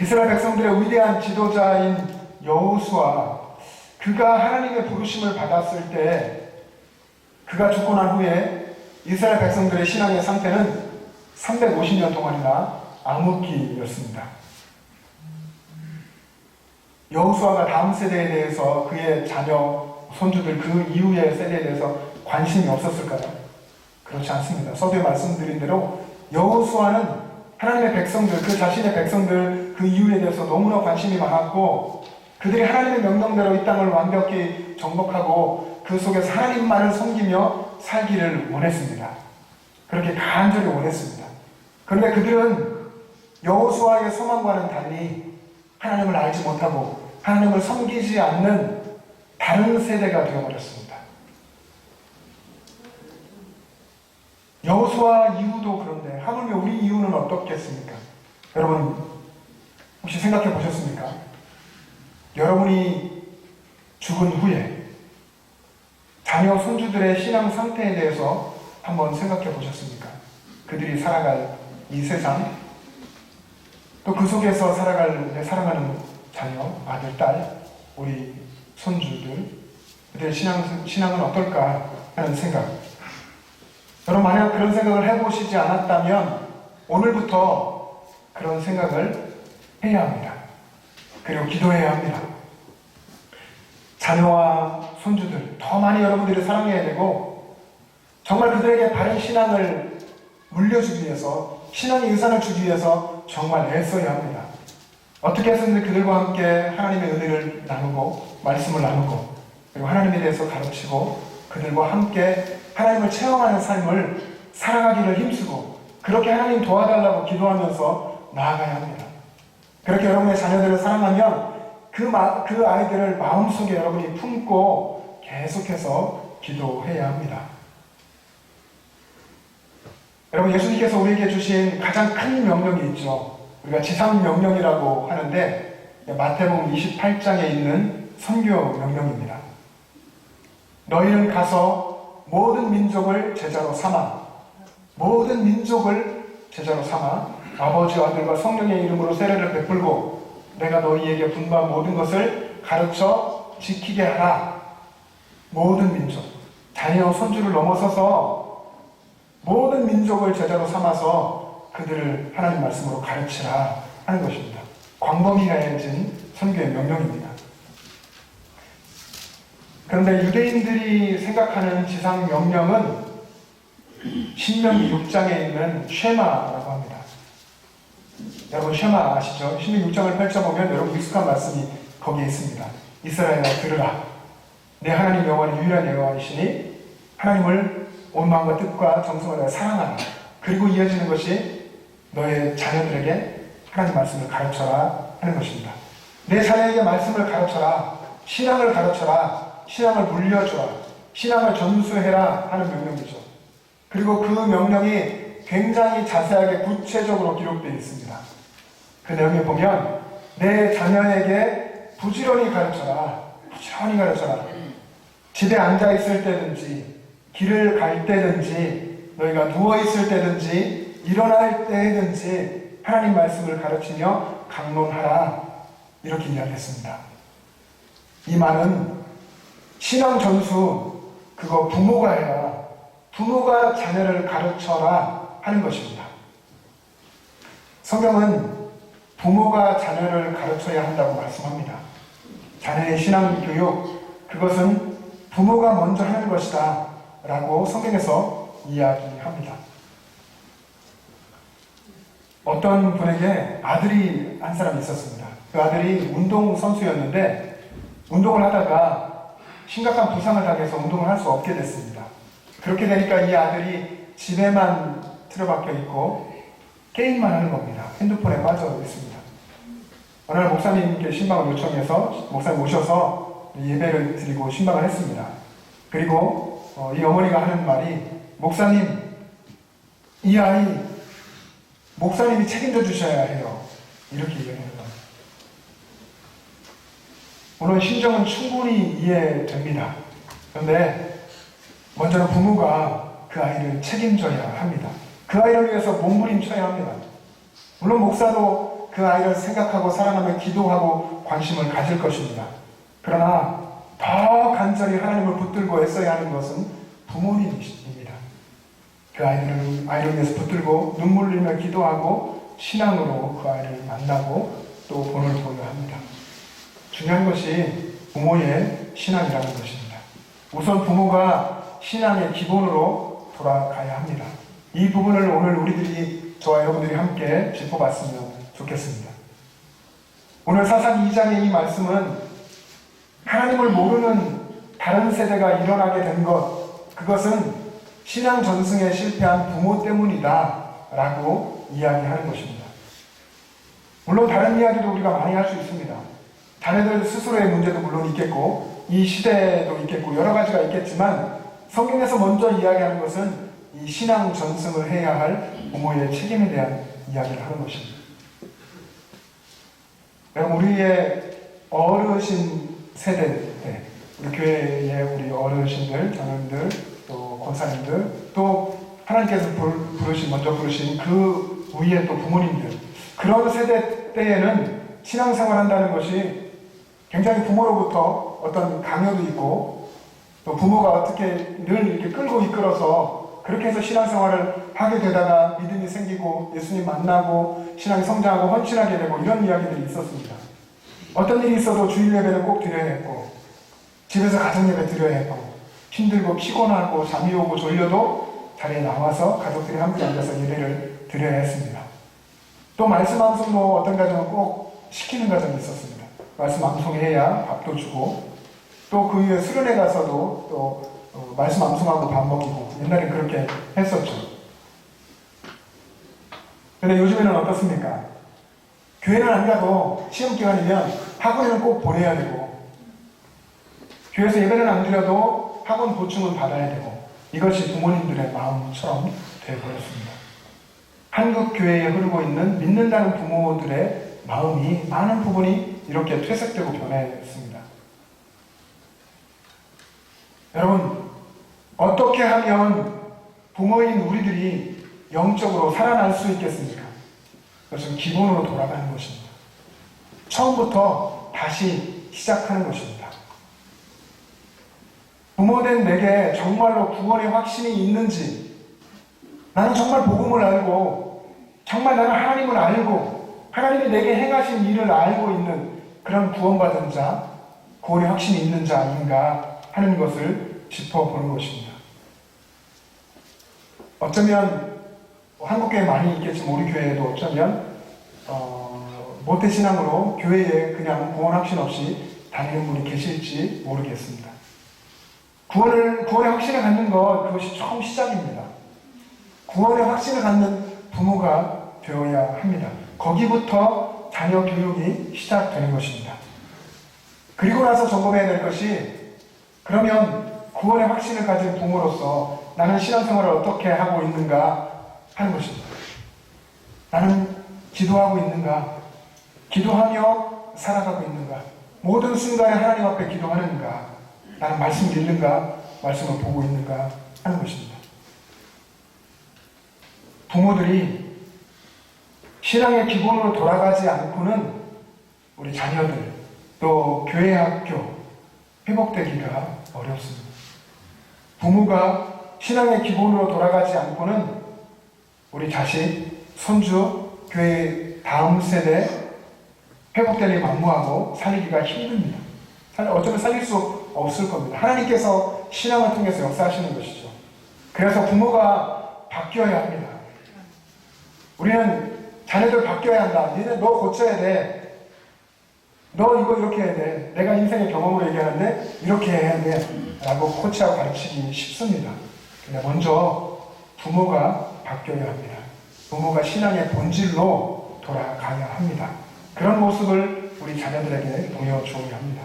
이스라엘 백성들의 위대한 지도자인 여호수아, 그가 하나님의 부르심을 받았을 때 그가 죽고 난 후에 이스라엘 백성들의 신앙의 상태는 350년 동안이나 암흑기였습니다. 여호수아가 다음 세대에 대해서 그의 자녀, 손주들 그 이후의 세대에 대해서 관심이 없었을까요? 그렇지 않습니다. 서두에 말씀드린 대로 여호수아는 하나님의 백성들, 그 자신의 백성들 그 이유에 대해서 너무나 관심이 많았고 그들이 하나님의 명령대로 이 땅을 완벽히 정복하고 그 속에서 하나님만을 섬기며 살기를 원했습니다. 그렇게 간절히 원했습니다. 그런데 그들은 여호수아의 소망과는 달리 하나님을 알지 못하고 하나님을 섬기지 않는 다른 세대가 되어버렸습니다. 여호수아 이후도 그런데 하물며 우리 이후는 어떻겠습니까? 여러분 혹시 생각해 보셨습니까? 여러분이 죽은 후에 자녀 손주들의 신앙 상태에 대해서 한번 생각해 보셨습니까? 그들이 살아갈 이 세상, 또 그 속에서 살아갈 사랑하는 자녀, 아들, 딸, 우리 손주들, 그들의 신앙은 어떨까 하는 생각. 여러분 만약 그런 생각을 해보시지 않았다면 오늘부터 그런 생각을 해야 합니다. 그리고 기도해야 합니다. 자녀와 손주들 더 많이 여러분들이 사랑해야 되고 정말 그들에게 바른 신앙을 물려주기 위해서, 신앙의 유산을 주기 위해서 정말 애써야 합니다. 어떻게 해서든 그들과 함께 하나님의 은혜를 나누고 말씀을 나누고 그리고 하나님에 대해서 가르치고 그들과 함께 하나님을 체험하는 삶을 살아가기를 힘쓰고 그렇게 하나님 도와달라고 기도하면서 나아가야 합니다. 그렇게 여러분의 자녀들을 사랑하면 그 아이들을 마음속에 여러분이 품고 계속해서 기도해야 합니다. 여러분 예수님께서 우리에게 주신 가장 큰 명령이 있죠. 우리가 지상명령이라고 하는데 마태복음 28장에 있는 선교 명령입니다. 너희는 가서 모든 민족을 제자로 삼아 모든 민족을 제자로 삼아 아버지와 아들과 성령의 이름으로 세례를 베풀고 내가 너희에게 분부한 모든 것을 가르쳐 지키게 하라. 모든 민족, 자녀 손주를 넘어서서 모든 민족을 제자로 삼아서 그들을 하나님 말씀으로 가르치라 하는 것입니다. 광범위가 해진 선교의 명령입니다. 그런데 유대인들이 생각하는 지상 명령은 신명기 6장에 있는 쉐마라고 합니다. 여러분 쉐마 아시죠? 신명기 6장을 펼쳐보면 여러분 익숙한 말씀이 거기에 있습니다. 이스라엘아 들으라. 내 하나님 여호와는 유일한 여호와이시니 하나님을 온 마음과 뜻과 정성을 다해 사랑하라. 그리고 이어지는 것이 너의 자녀들에게 하나님 말씀을 가르쳐라 하는 것입니다. 내 자녀에게 말씀을 가르쳐라. 신앙을 가르쳐라. 신앙을 물려줘라. 신앙을 전수해라 하는 명령이죠. 그리고 그 명령이 굉장히 자세하게 구체적으로 기록되어 있습니다. 그 내용에 보면 내 자녀에게 부지런히 가르쳐라. 부지런히 가르쳐라. 집에 앉아있을 때든지 길을 갈 때든지 너희가 누워있을 때든지 일어날 때든지 하나님 말씀을 가르치며 강론하라. 이렇게 이야기했습니다. 이 말은 신앙 전수 그거 부모가 해라. 부모가 자녀를 가르쳐라 하는 것입니다. 성경은 부모가 자녀를 가르쳐야 한다고 말씀합니다. 자녀의 신앙 교육 그것은 부모가 먼저 하는 것이다 라고 성경에서 이야기합니다. 어떤 분에게 아들이 한 사람이 있었습니다. 그 아들이 운동선수였는데 운동을 하다가 심각한 부상을 당해서 운동을 할 수 없게 됐습니다. 그렇게 되니까 이 아들이 집에만 틀어박혀 있고 게임만 하는 겁니다. 핸드폰에 빠져 있습니다. 어느 날 목사님께 신방을 요청해서 목사님 오셔서 예배를 드리고 신방을 했습니다. 그리고 이 어머니가 하는 말이 목사님, 이 아이 목사님이 책임져 주셔야 해요. 이렇게 얘기합니다. 물론 심정은 충분히 이해됩니다. 그런데 먼저는 부모가 그 아이를 책임져야 합니다. 그 아이를 위해서 몸부림쳐야 합니다. 물론 목사도 그 아이를 생각하고 사랑하며 기도하고 관심을 가질 것입니다. 그러나 더 간절히 하나님을 붙들고 애써야 하는 것은 부모님입니다. 그 아이를 위해서 붙들고 눈물 흘리며 기도하고 신앙으로 그 아이를 만나고 또 본을 보여야 합니다. 중요한 것이 부모의 신앙이라는 것입니다. 우선 부모가 신앙의 기본으로 돌아가야 합니다. 이 부분을 오늘 우리들이 저와 여러분들이 함께 짚어봤으면 좋겠습니다. 오늘 사사기 2장의 이 말씀은 하나님을 모르는 다른 세대가 일어나게 된 것, 그것은 신앙 전승에 실패한 부모 때문이다 라고 이야기하는 것입니다. 물론 다른 이야기도 우리가 많이 할 수 있습니다. 자녀들 스스로의 문제도 물론 있겠고 이 시대도 있겠고 여러 가지가 있겠지만 성경에서 먼저 이야기하는 것은 이 신앙 전승을 해야 할 부모의 책임에 대한 이야기를 하는 것입니다. 여러분 우리의 어르신 세대 때 우리 교회의 우리 어르신들, 장로님들, 또 권사님들, 또 하나님께서 먼저 부르신 그 위에 또 부모님들 그런 세대 때에는 신앙생활 한다는 것이 굉장히 부모로부터 어떤 강요도 있고 또 부모가 어떻게 늘 이렇게 끌고 이끌어서 그렇게 해서 신앙생활을 하게 되다가 믿음이 생기고 예수님 만나고 신앙이 성장하고 헌신하게 되고 이런 이야기들이 있었습니다. 어떤 일이 있어도 주일 예배를 꼭 드려야 했고 집에서 가정 예배 드려야 했고 힘들고 피곤하고 잠이 오고 졸려도 자리에 나와서 가족들이 함께 앉아서 예배를 드려야 했습니다. 또 말씀 암송도 어떤 가정은 꼭 시키는 가정이 있었습니다. 말씀 암송해야 밥도 주고 또 그 위에 수련회 가서도 또 말씀 암송하고 밥 먹이고 옛날에 그렇게 했었죠. 근데 요즘에는 어떻습니까? 교회는 안 가도 시험 기간이면 학원에는 꼭 보내야 되고 교회에서 예배는 안 드려도 학원 보충은 받아야 되고 이것이 부모님들의 마음처럼 되어버렸습니다. 한국 교회에 흐르고 있는 믿는다는 부모들의 마음이 많은 부분이 이렇게 퇴색되고 변했습니다. 여러분, 어떻게 하면 부모인 우리들이 영적으로 살아날 수 있겠습니까? 그것은 기본으로 돌아가는 것입니다. 처음부터 다시 시작하는 것입니다. 부모된 내게 정말로 구원의 확신이 있는지, 나는 정말 복음을 알고 정말 나는 하나님을 알고 하나님이 내게 행하신 일을 알고 있는 그런 구원받은 자, 구원의 확신이 있는 자인가 하는 것을 짚어보는 것입니다. 어쩌면 한국교회 많이 있겠지만 우리 교회에도 어쩌면 모태신앙으로 교회에 그냥 구원 확신 없이 다니는 분이 계실지 모르겠습니다. 구원의 확신을 갖는 것, 그것이 처음 시작입니다. 구원의 확신을 갖는 부모가 되어야 합니다. 거기부터 자녀 교육이 시작되는 것입니다. 그리고 나서 점검해야 될 것이, 그러면 구원의 확신을 가진 부모로서 나는 신앙생활을 어떻게 하고 있는가 하는 것입니다. 나는 기도하고 있는가? 기도하며 살아가고 있는가? 모든 순간에 하나님 앞에 기도하는가? 나는 말씀을 읽는가? 말씀을 보고 있는가? 하는 것입니다. 부모들이 신앙의 기본으로 돌아가지 않고는 우리 자녀들, 또 교회 학교 회복되기가 어렵습니다. 부모가 신앙의 기본으로 돌아가지 않고는 우리 자식, 손주, 교회 다음 세대 회복될 일 만무하고 살리기가 힘듭니다. 어쩌면 살릴 수 없을 겁니다. 하나님께서 신앙을 통해서 역사하시는 것이죠. 그래서 부모가 바뀌어야 합니다. 우리는 자녀들 바뀌어야 한다. 니네 너 고쳐야 돼. 너 이거 이렇게 해야 돼. 내가 인생의 경험으로 얘기하는데 이렇게 해야 돼. 라고 코치하고 가르치기 쉽습니다. 근데 먼저 부모가 바뀌어야 합니다. 부모가 신앙의 본질로 돌아가야 합니다. 그런 모습을 우리 자녀들에게 보여주어야 합니다.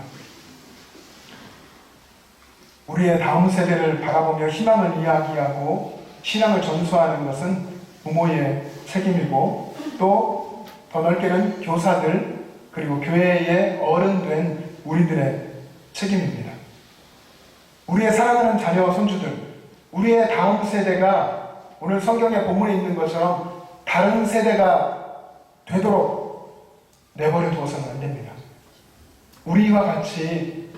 우리의 다음 세대를 바라보며 희망을 이야기하고 신앙을 전수하는 것은 부모의 책임이고, 또 더 넓게는 교사들 그리고 교회의 어른된 우리들의 책임입니다. 우리의 사랑하는 자녀 손주들, 우리의 다음 세대가 오늘 성경의 본문에 있는 것처럼 다른 세대가 되도록 내버려 두어서는 안 됩니다. 우리와 같이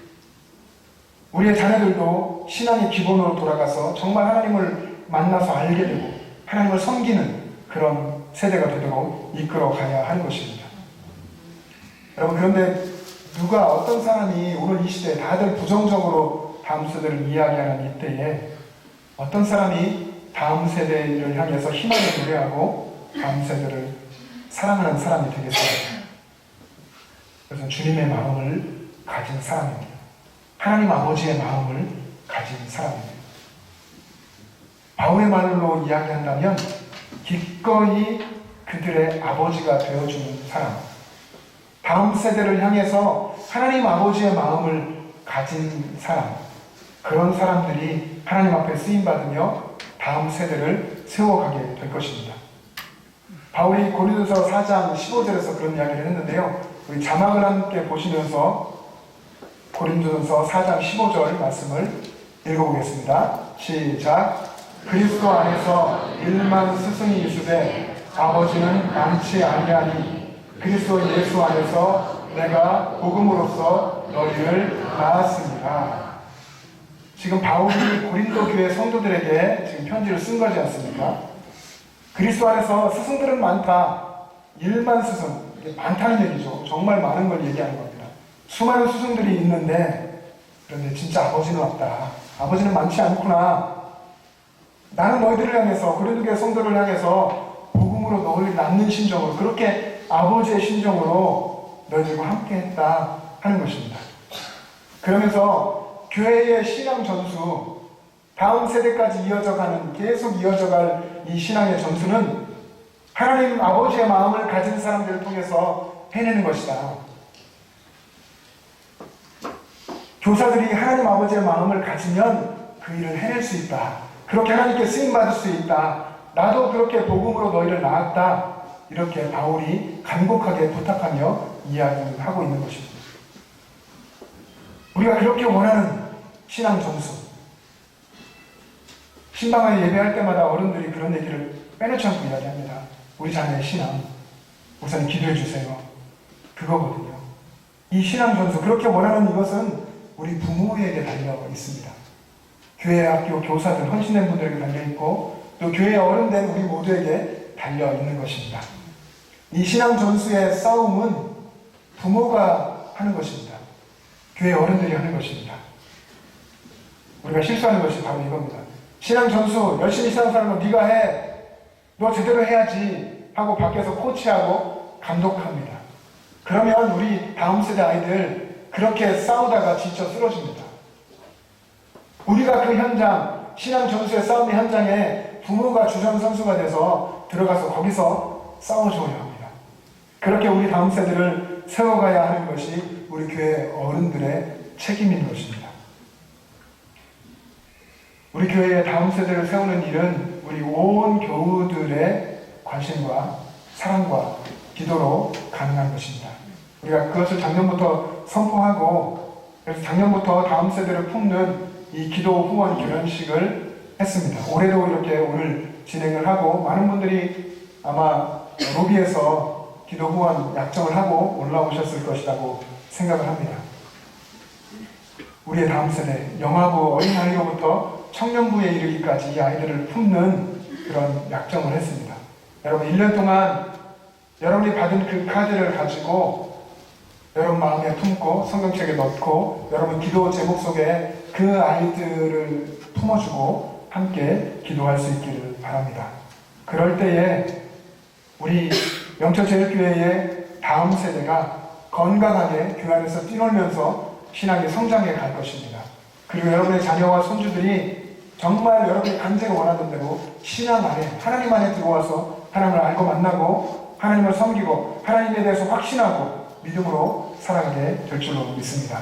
우리의 자녀들도 신앙의 기본으로 돌아가서 정말 하나님을 만나서 알게 되고 하나님을 섬기는 그런 세대가 되도록 이끌어가야 하는 것입니다. 여러분, 그런데 누가, 어떤 사람이 오늘 이 시대에 다들 부정적으로 다음 세대를 이야기하는 이때에 어떤 사람이 다음 세대를 향해서 희망을 노래하고 다음 세대를 사랑하는 사람이 되겠어요? 그래서 주님의 마음을 가진 사람입니다. 하나님 아버지의 마음을 가진 사람입니다. 바울의 말로 이야기한다면 기꺼이 그들의 아버지가 되어주는 사람, 다음 세대를 향해서 하나님 아버지의 마음을 가진 사람, 그런 사람들이 하나님 앞에 쓰임받으며 다음 세대를 세워가게 될 것입니다. 바울이 고린도서 4장 15절에서 그런 이야기를 했는데요. 우리 자막을 함께 보시면서 고린도서 4장 15절 말씀을 읽어보겠습니다. 시작. 그리스도 안에서 일만 스승이 있으되 아버지는 많지 아니하니 그리스도 예수 안에서 내가 복음으로써 너희를 낳았습니다. 지금 바울이 고린도 교회 성도들에게 지금 편지를 쓴 거지 않습니까? 그리스도 안에서 스승들은 많다. 일만 스승. 이게 많다는 얘기죠. 정말 많은 걸 얘기하는 겁니다. 수많은 스승들이 있는데, 그런데 진짜 아버지는 없다. 아버지는 많지 않구나. 나는 너희들을 향해서, 고린도 교회 성도를 향해서 복음으로 너희를 낳는 심정으로, 그렇게 아버지의 심정으로 너희들과 함께 했다 하는 것입니다. 그러면서 교회의 신앙 전수, 다음 세대까지 이어져가는, 계속 이어져갈 이 신앙의 전수는 하나님 아버지의 마음을 가진 사람들을 통해서 해내는 것이다. 교사들이 하나님 아버지의 마음을 가지면 그 일을 해낼 수 있다. 그렇게 하나님께 쓰임받을 수 있다. 나도 그렇게 복음으로 너희를 낳았다. 이렇게 바울이 간곡하게 부탁하며 이야기하고 있는 것입니다. 우리가 그렇게 원하는 신앙 전수. 신방을 예배할 때마다 어른들이 그런 얘기를 빼놓지 않고 이야기합니다. 우리 자녀의 신앙, 목사님 기도해 주세요. 그거거든요. 이 신앙 전수, 그렇게 원하는 이것은 우리 부모에게 달려 있습니다. 교회, 학교, 교사들, 헌신된 분들에게 달려 있고, 또 교회에 어른된 우리 모두에게 달려 있는 것입니다. 이 신앙 전수의 싸움은 부모가 하는 것입니다. 교회 어른들이 하는 것입니다. 우리가 실수하는 것이 바로 이겁니다. 신앙 전수 열심히 신앙생활은 네가 해, 너 제대로 해야지 하고 밖에서 코치하고 감독합니다. 그러면 우리 다음 세대 아이들 그렇게 싸우다가 지쳐 쓰러집니다. 우리가 그 현장, 신앙 전수의 싸움의 현장에 부모가 주전 선수가 돼서 들어가서 거기서 싸워줘야 합니다. 그렇게 우리 다음 세대를 세워가야 하는 것이 우리 교회 어른들의 책임인 것입니다. 우리 교회의 다음 세대를 세우는 일은 우리 온 교우들의 관심과 사랑과 기도로 가능한 것입니다. 우리가 그것을 작년부터 선포하고, 그래서 작년부터 다음 세대를 품는 이 기도 후원 결혼식을 했습니다. 올해도 이렇게 오늘 진행을 하고, 많은 분들이 아마 로비에서 기도 후원 약정을 하고 올라오셨을 것이라고 생각을 합니다. 우리의 다음 세대, 영아부 어린아이로부터 청년부에 이르기까지 이 아이들을 품는 그런 약정을 했습니다. 여러분 1년 동안 여러분이 받은 그 카드를 가지고 여러분 마음에 품고 성경책에 넣고 여러분 기도 제목 속에 그 아이들을 품어주고 함께 기도할 수 있기를 바랍니다. 그럴 때에 우리 영천제일교회의 다음 세대가 건강하게 교회 안에서 뛰놀면서 신앙의 성장해 갈 것입니다. 그리고 여러분의 자녀와 손주들이 정말 여러분이 간절히 원하는 대로 신앙 안에, 하나님 안에 들어와서 하나님을 알고 만나고 하나님을 섬기고 하나님에 대해서 확신하고 믿음으로 살아가게 될 줄로 믿습니다.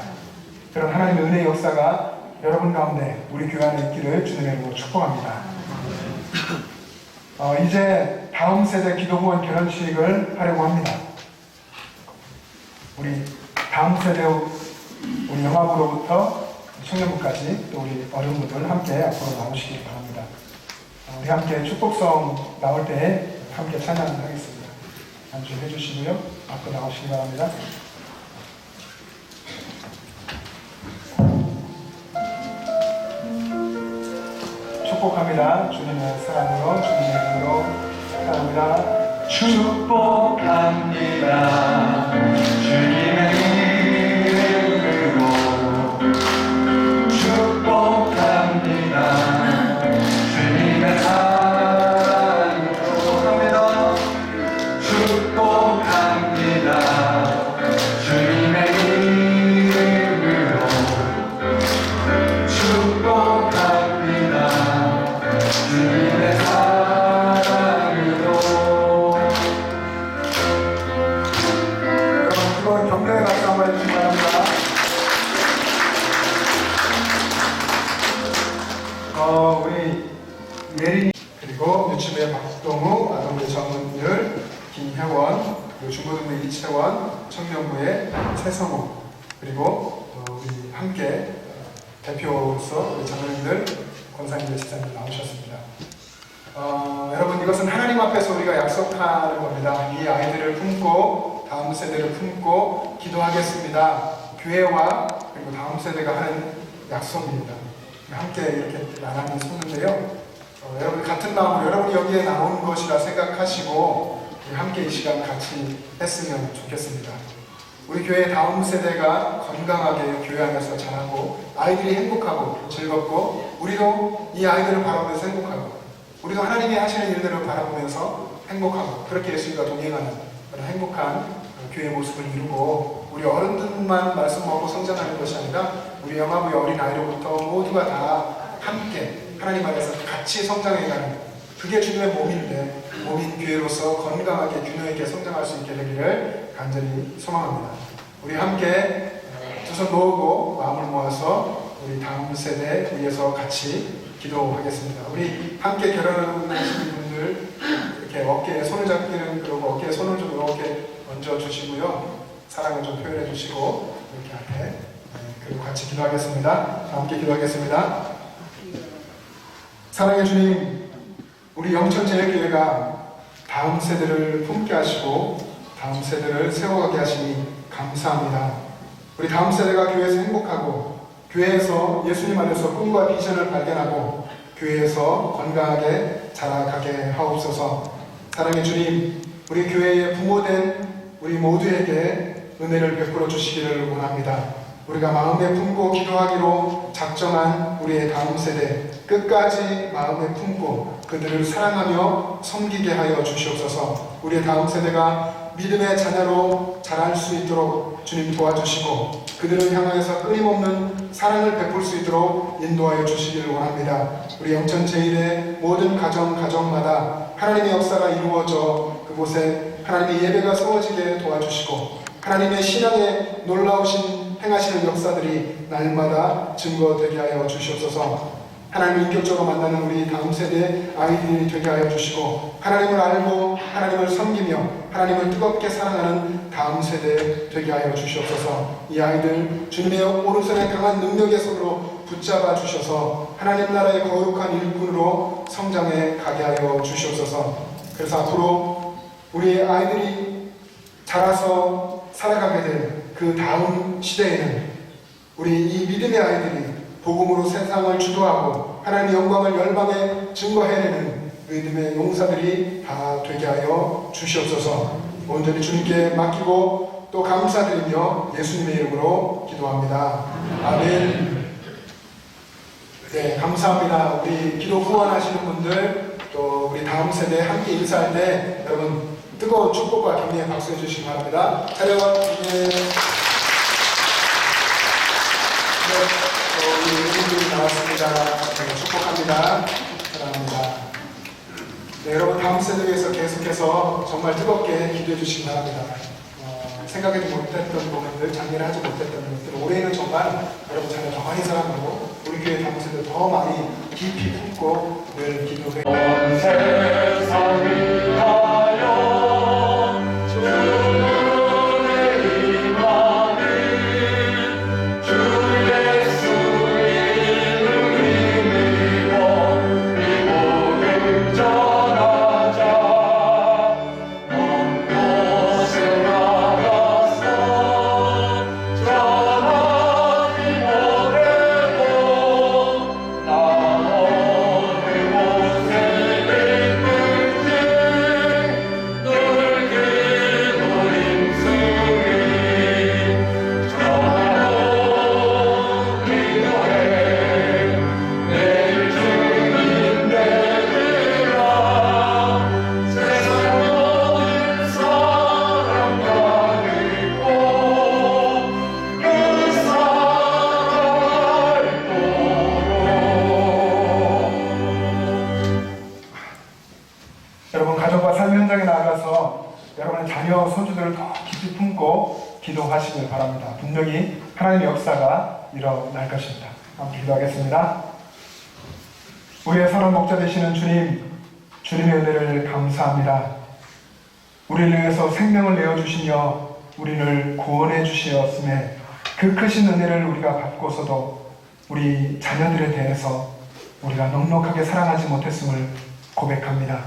그런 하나님의 은혜의 역사가 여러분 가운데 우리 교회 안에 있기를 주님의 이름으로 축복합니다. 이제 다음 세대 기도후원 결혼식을 하려고 합니다. 우리 다음 세대 우리 영화부로부터 청년부까지 또 우리 어른분들 함께 앞으로 나오시기 바랍니다. 우리 함께 축복성 나올 때 함께 찬양하겠습니다. 안주해 주시고요. 앞으로 나오시기 바랍니다. 축복합니다. 주님의 사랑으로, 주님의 이름으로 사랑합니다. 축복합니다. 주님의 이름으로 축복합니다. 주님의 사랑으로 축복합니다. 주님의 이름으로 축복합니다. 주님의 사랑으로. 여러분 뜨거운 격려의 박수 한번 해주시기 바랍니다. 우리 예린이 그리고 유치부의 박동우, 아동부 정은율, 김혜원, 그리고 중고등부 이채원, 청년부의 최성우, 그리고 우리 함께 대표로서 우리 장로님들, 권사님들, 지사님들 나오셨습니다. 여러분 이것은 하나님 앞에서 우리가 약속하는 겁니다. 이 아이들을 품고 다음 세대를 품고 기도하겠습니다. 교회와 그리고 다음 세대가 하는 약속입니다. 함께 이렇게 나란히 섰는데요. 여러분 같은 마음으로 여러분이 여기에 나온 것이라 생각하시고 우리 함께 이 시간 같이 했으면 좋겠습니다. 우리 교회 다음 세대가 건강하게 교회 안에서 자라고 아이들이 행복하고 즐겁고 우리도 이 아이들을 바라보면서 행복하고 우리도 하나님이 하시는 일들을 바라보면서 행복하고 그렇게 예수님과 동행하는 그런 행복한 교회 모습을 이루고 우리 어른들만 말씀 먹고 성장하는 것이 아니라 우리 영아부의 어린 아이로부터 모두가 다 함께 하나님 안에서 같이 성장해가는 그게 주님의 몸인데 몸인 교회로서 건강하게 균형 있게 성장할 수 있게 되기를 간절히 소망합니다. 우리 함께 두 손 놓고 마음을 모아서 우리 다음 세대 위해서 같이 기도하겠습니다. 우리 함께 결혼하시는 분들 이렇게 어깨에 손을 잡기는 그러고 어깨에 손을 좀 이렇게 얹어 주시고요. 사랑을 좀 표현해 주시고 이렇게 앞에 그리고 같이 기도하겠습니다. 함께 기도하겠습니다. 사랑의 주님, 우리 영천제일교회가 다음 세대를 품게 하시고 다음 세대를 세워가게 하시니 감사합니다. 우리 다음 세대가 교회에서 행복하고 교회에서 예수님 안에서 꿈과 비전을 발견하고 교회에서 건강하게 자라가게 하옵소서. 사랑의 주님, 우리 교회의 부모된 우리 모두에게 은혜를 베풀어 주시기를 원합니다. 우리가 마음에 품고 기도하기로 작정한 우리의 다음 세대 끝까지 마음에 품고 그들을 사랑하며 섬기게 하여 주시옵소서. 우리의 다음 세대가 믿음의 자녀로 자랄 수 있도록 주님 도와주시고 그들을 향하여서 끊임없는 사랑을 베풀 수 있도록 인도하여 주시기를 원합니다. 우리 영천 제1의 모든 가정마다 하나님의 역사가 이루어져 그곳에 하나님의 예배가 세워지게 도와주시고 하나님의 신앙에 놀라우신 행하시는 역사들이 날마다 증거되게 하여 주시옵소서. 하나님을 인격적으로 만나는 우리 다음 세대 아이들이 되게 하여 주시고 하나님을 알고 하나님을 섬기며 하나님을 뜨겁게 사랑하는 다음 세대 되게 하여 주시옵소서. 이 아이들 주님의 오른손에 강한 능력의 손으로 붙잡아 주셔서 하나님 나라의 거룩한 일꾼으로 성장해 가게 하여 주시옵소서. 그래서 앞으로 우리 아이들이 자라서 살아가게 될 그 다음 시대에는 우리 이 믿음의 아이들이 복음으로 세상을 주도하고 하나님의 영광을 열방에 증거해내는 믿음의 용사들이 다 되게 하여 주시옵소서. 온전히 주님께 맡기고 또 감사드리며 예수님의 이름으로 기도합니다. 아멘. 네, 감사합니다. 우리 기도 후원하시는 분들 또 우리 다음 세대 함께 인사할 때 여러분 뜨거운 축복과 격려의 박수 해주시기 바랍니다. 차렷. 우리 여러분들이 나왔습니다. 제가 축복합니다. 사랑합니다. 네, 여러분 다음 세대에 위해서 계속해서 정말 뜨겁게 기도해 주시기 바랍니다. 생각하지 못했던 부분들, 작년에 하지 못했던 것들, 올해는 정말 여러분 자녀 더 많이 사랑하고 우리 교회 다음 세대 더 많이 깊이 품고 늘 기도해. 온 세상을 위하여 주의 임함을 주 예수의 이름으로 이 복음 전하자. 먼 곳에 나가서 전하기 못해도 나 어느 곳에 있는지 늘 기도 힘쓰기 전하고 기도해. 내 주님 되리라. 세상 모든 사람과 믿고 그 여러분 가정과 삶 현장에 나아가서 여러분의 자녀, 손주들을 더 깊이 품고 기도하시길 바랍니다. 분명히 하나님의 역사가 일어날 것입니다. 함께 기도하겠습니다. 우리의 선한 목자 되시는 주님, 주님의 은혜를 감사합니다. 우리를 위해서 생명을 내어주시며 우리를 구원해 주시었음에 그 크신 은혜를 우리가 받고서도 우리 자녀들에 대해서 우리가 넉넉하게 사랑하지 못했음을 고백합니다.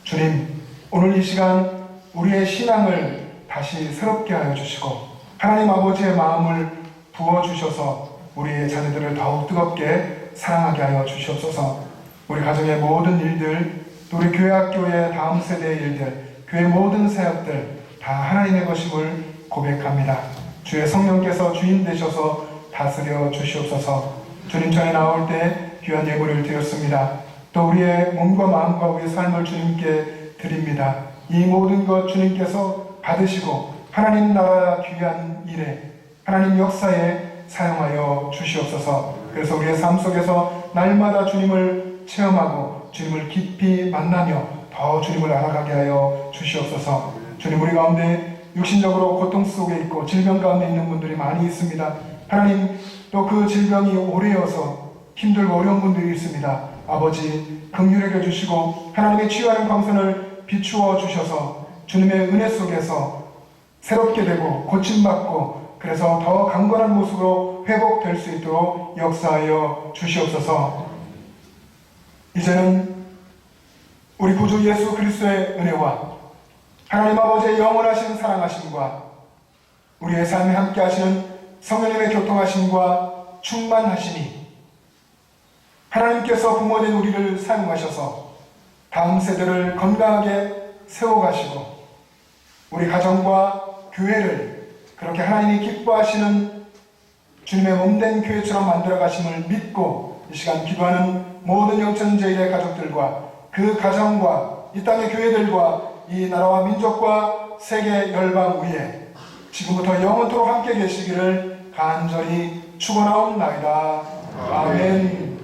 주님, 오늘 이 시간 우리의 신앙을 다시 새롭게 하여 주시고 하나님 아버지의 마음을 부어주셔서 우리의 자녀들을 더욱 뜨겁게 사랑하게 하여 주시옵소서. 우리 가정의 모든 일들, 또 우리 교회 학교의 다음 세대의 일들, 교회 모든 사역들 다 하나님의 것임을 고백합니다. 주의 성령께서 주인 되셔서 다스려 주시옵소서. 주님 전에 나올 때 귀한 예물을 드렸습니다. 또 우리의 몸과 마음과 우리의 삶을 주님께 드립니다. 이 모든 것 주님께서 받으시고 하나님 나라 귀한 일에 하나님 역사에 사용하여 주시옵소서. 그래서 우리의 삶 속에서 날마다 주님을 체험하고 주님을 깊이 만나며 더 주님을 알아가게 하여 주시옵소서. 주님, 우리 가운데 육신적으로 고통 속에 있고 질병 가운데 있는 분들이 많이 있습니다. 하나님, 또 그 질병이 오래여서 힘들고 어려운 분들이 있습니다. 아버지, 긍휼히 여겨주시고 하나님의 치유하는 광선을 비추어 주셔서 주님의 은혜 속에서 새롭게 되고 고침받고 그래서 더 강건한 모습으로 회복될 수 있도록 역사하여 주시옵소서. 이제는 우리 구주 예수 그리스도의 은혜와 하나님 아버지의 영원하신 사랑하심과 우리의 삶에 함께 하시는 성령님의 교통하심과 충만하심이 하나님께서 부모된 우리를 사용하셔서 다음 세대를 건강하게 세워가시고 우리 가정과 교회를 그렇게 하나님이 기뻐하시는 주님의 몸된 교회처럼 만들어 가심을 믿고 이 시간 기도하는 모든 영천제일의 가족들과 그 가정과 이 땅의 교회들과 이 나라와 민족과 세계 열방 위에 지금부터 영원토록 함께 계시기를 간절히 축원하옵나이다. 아멘.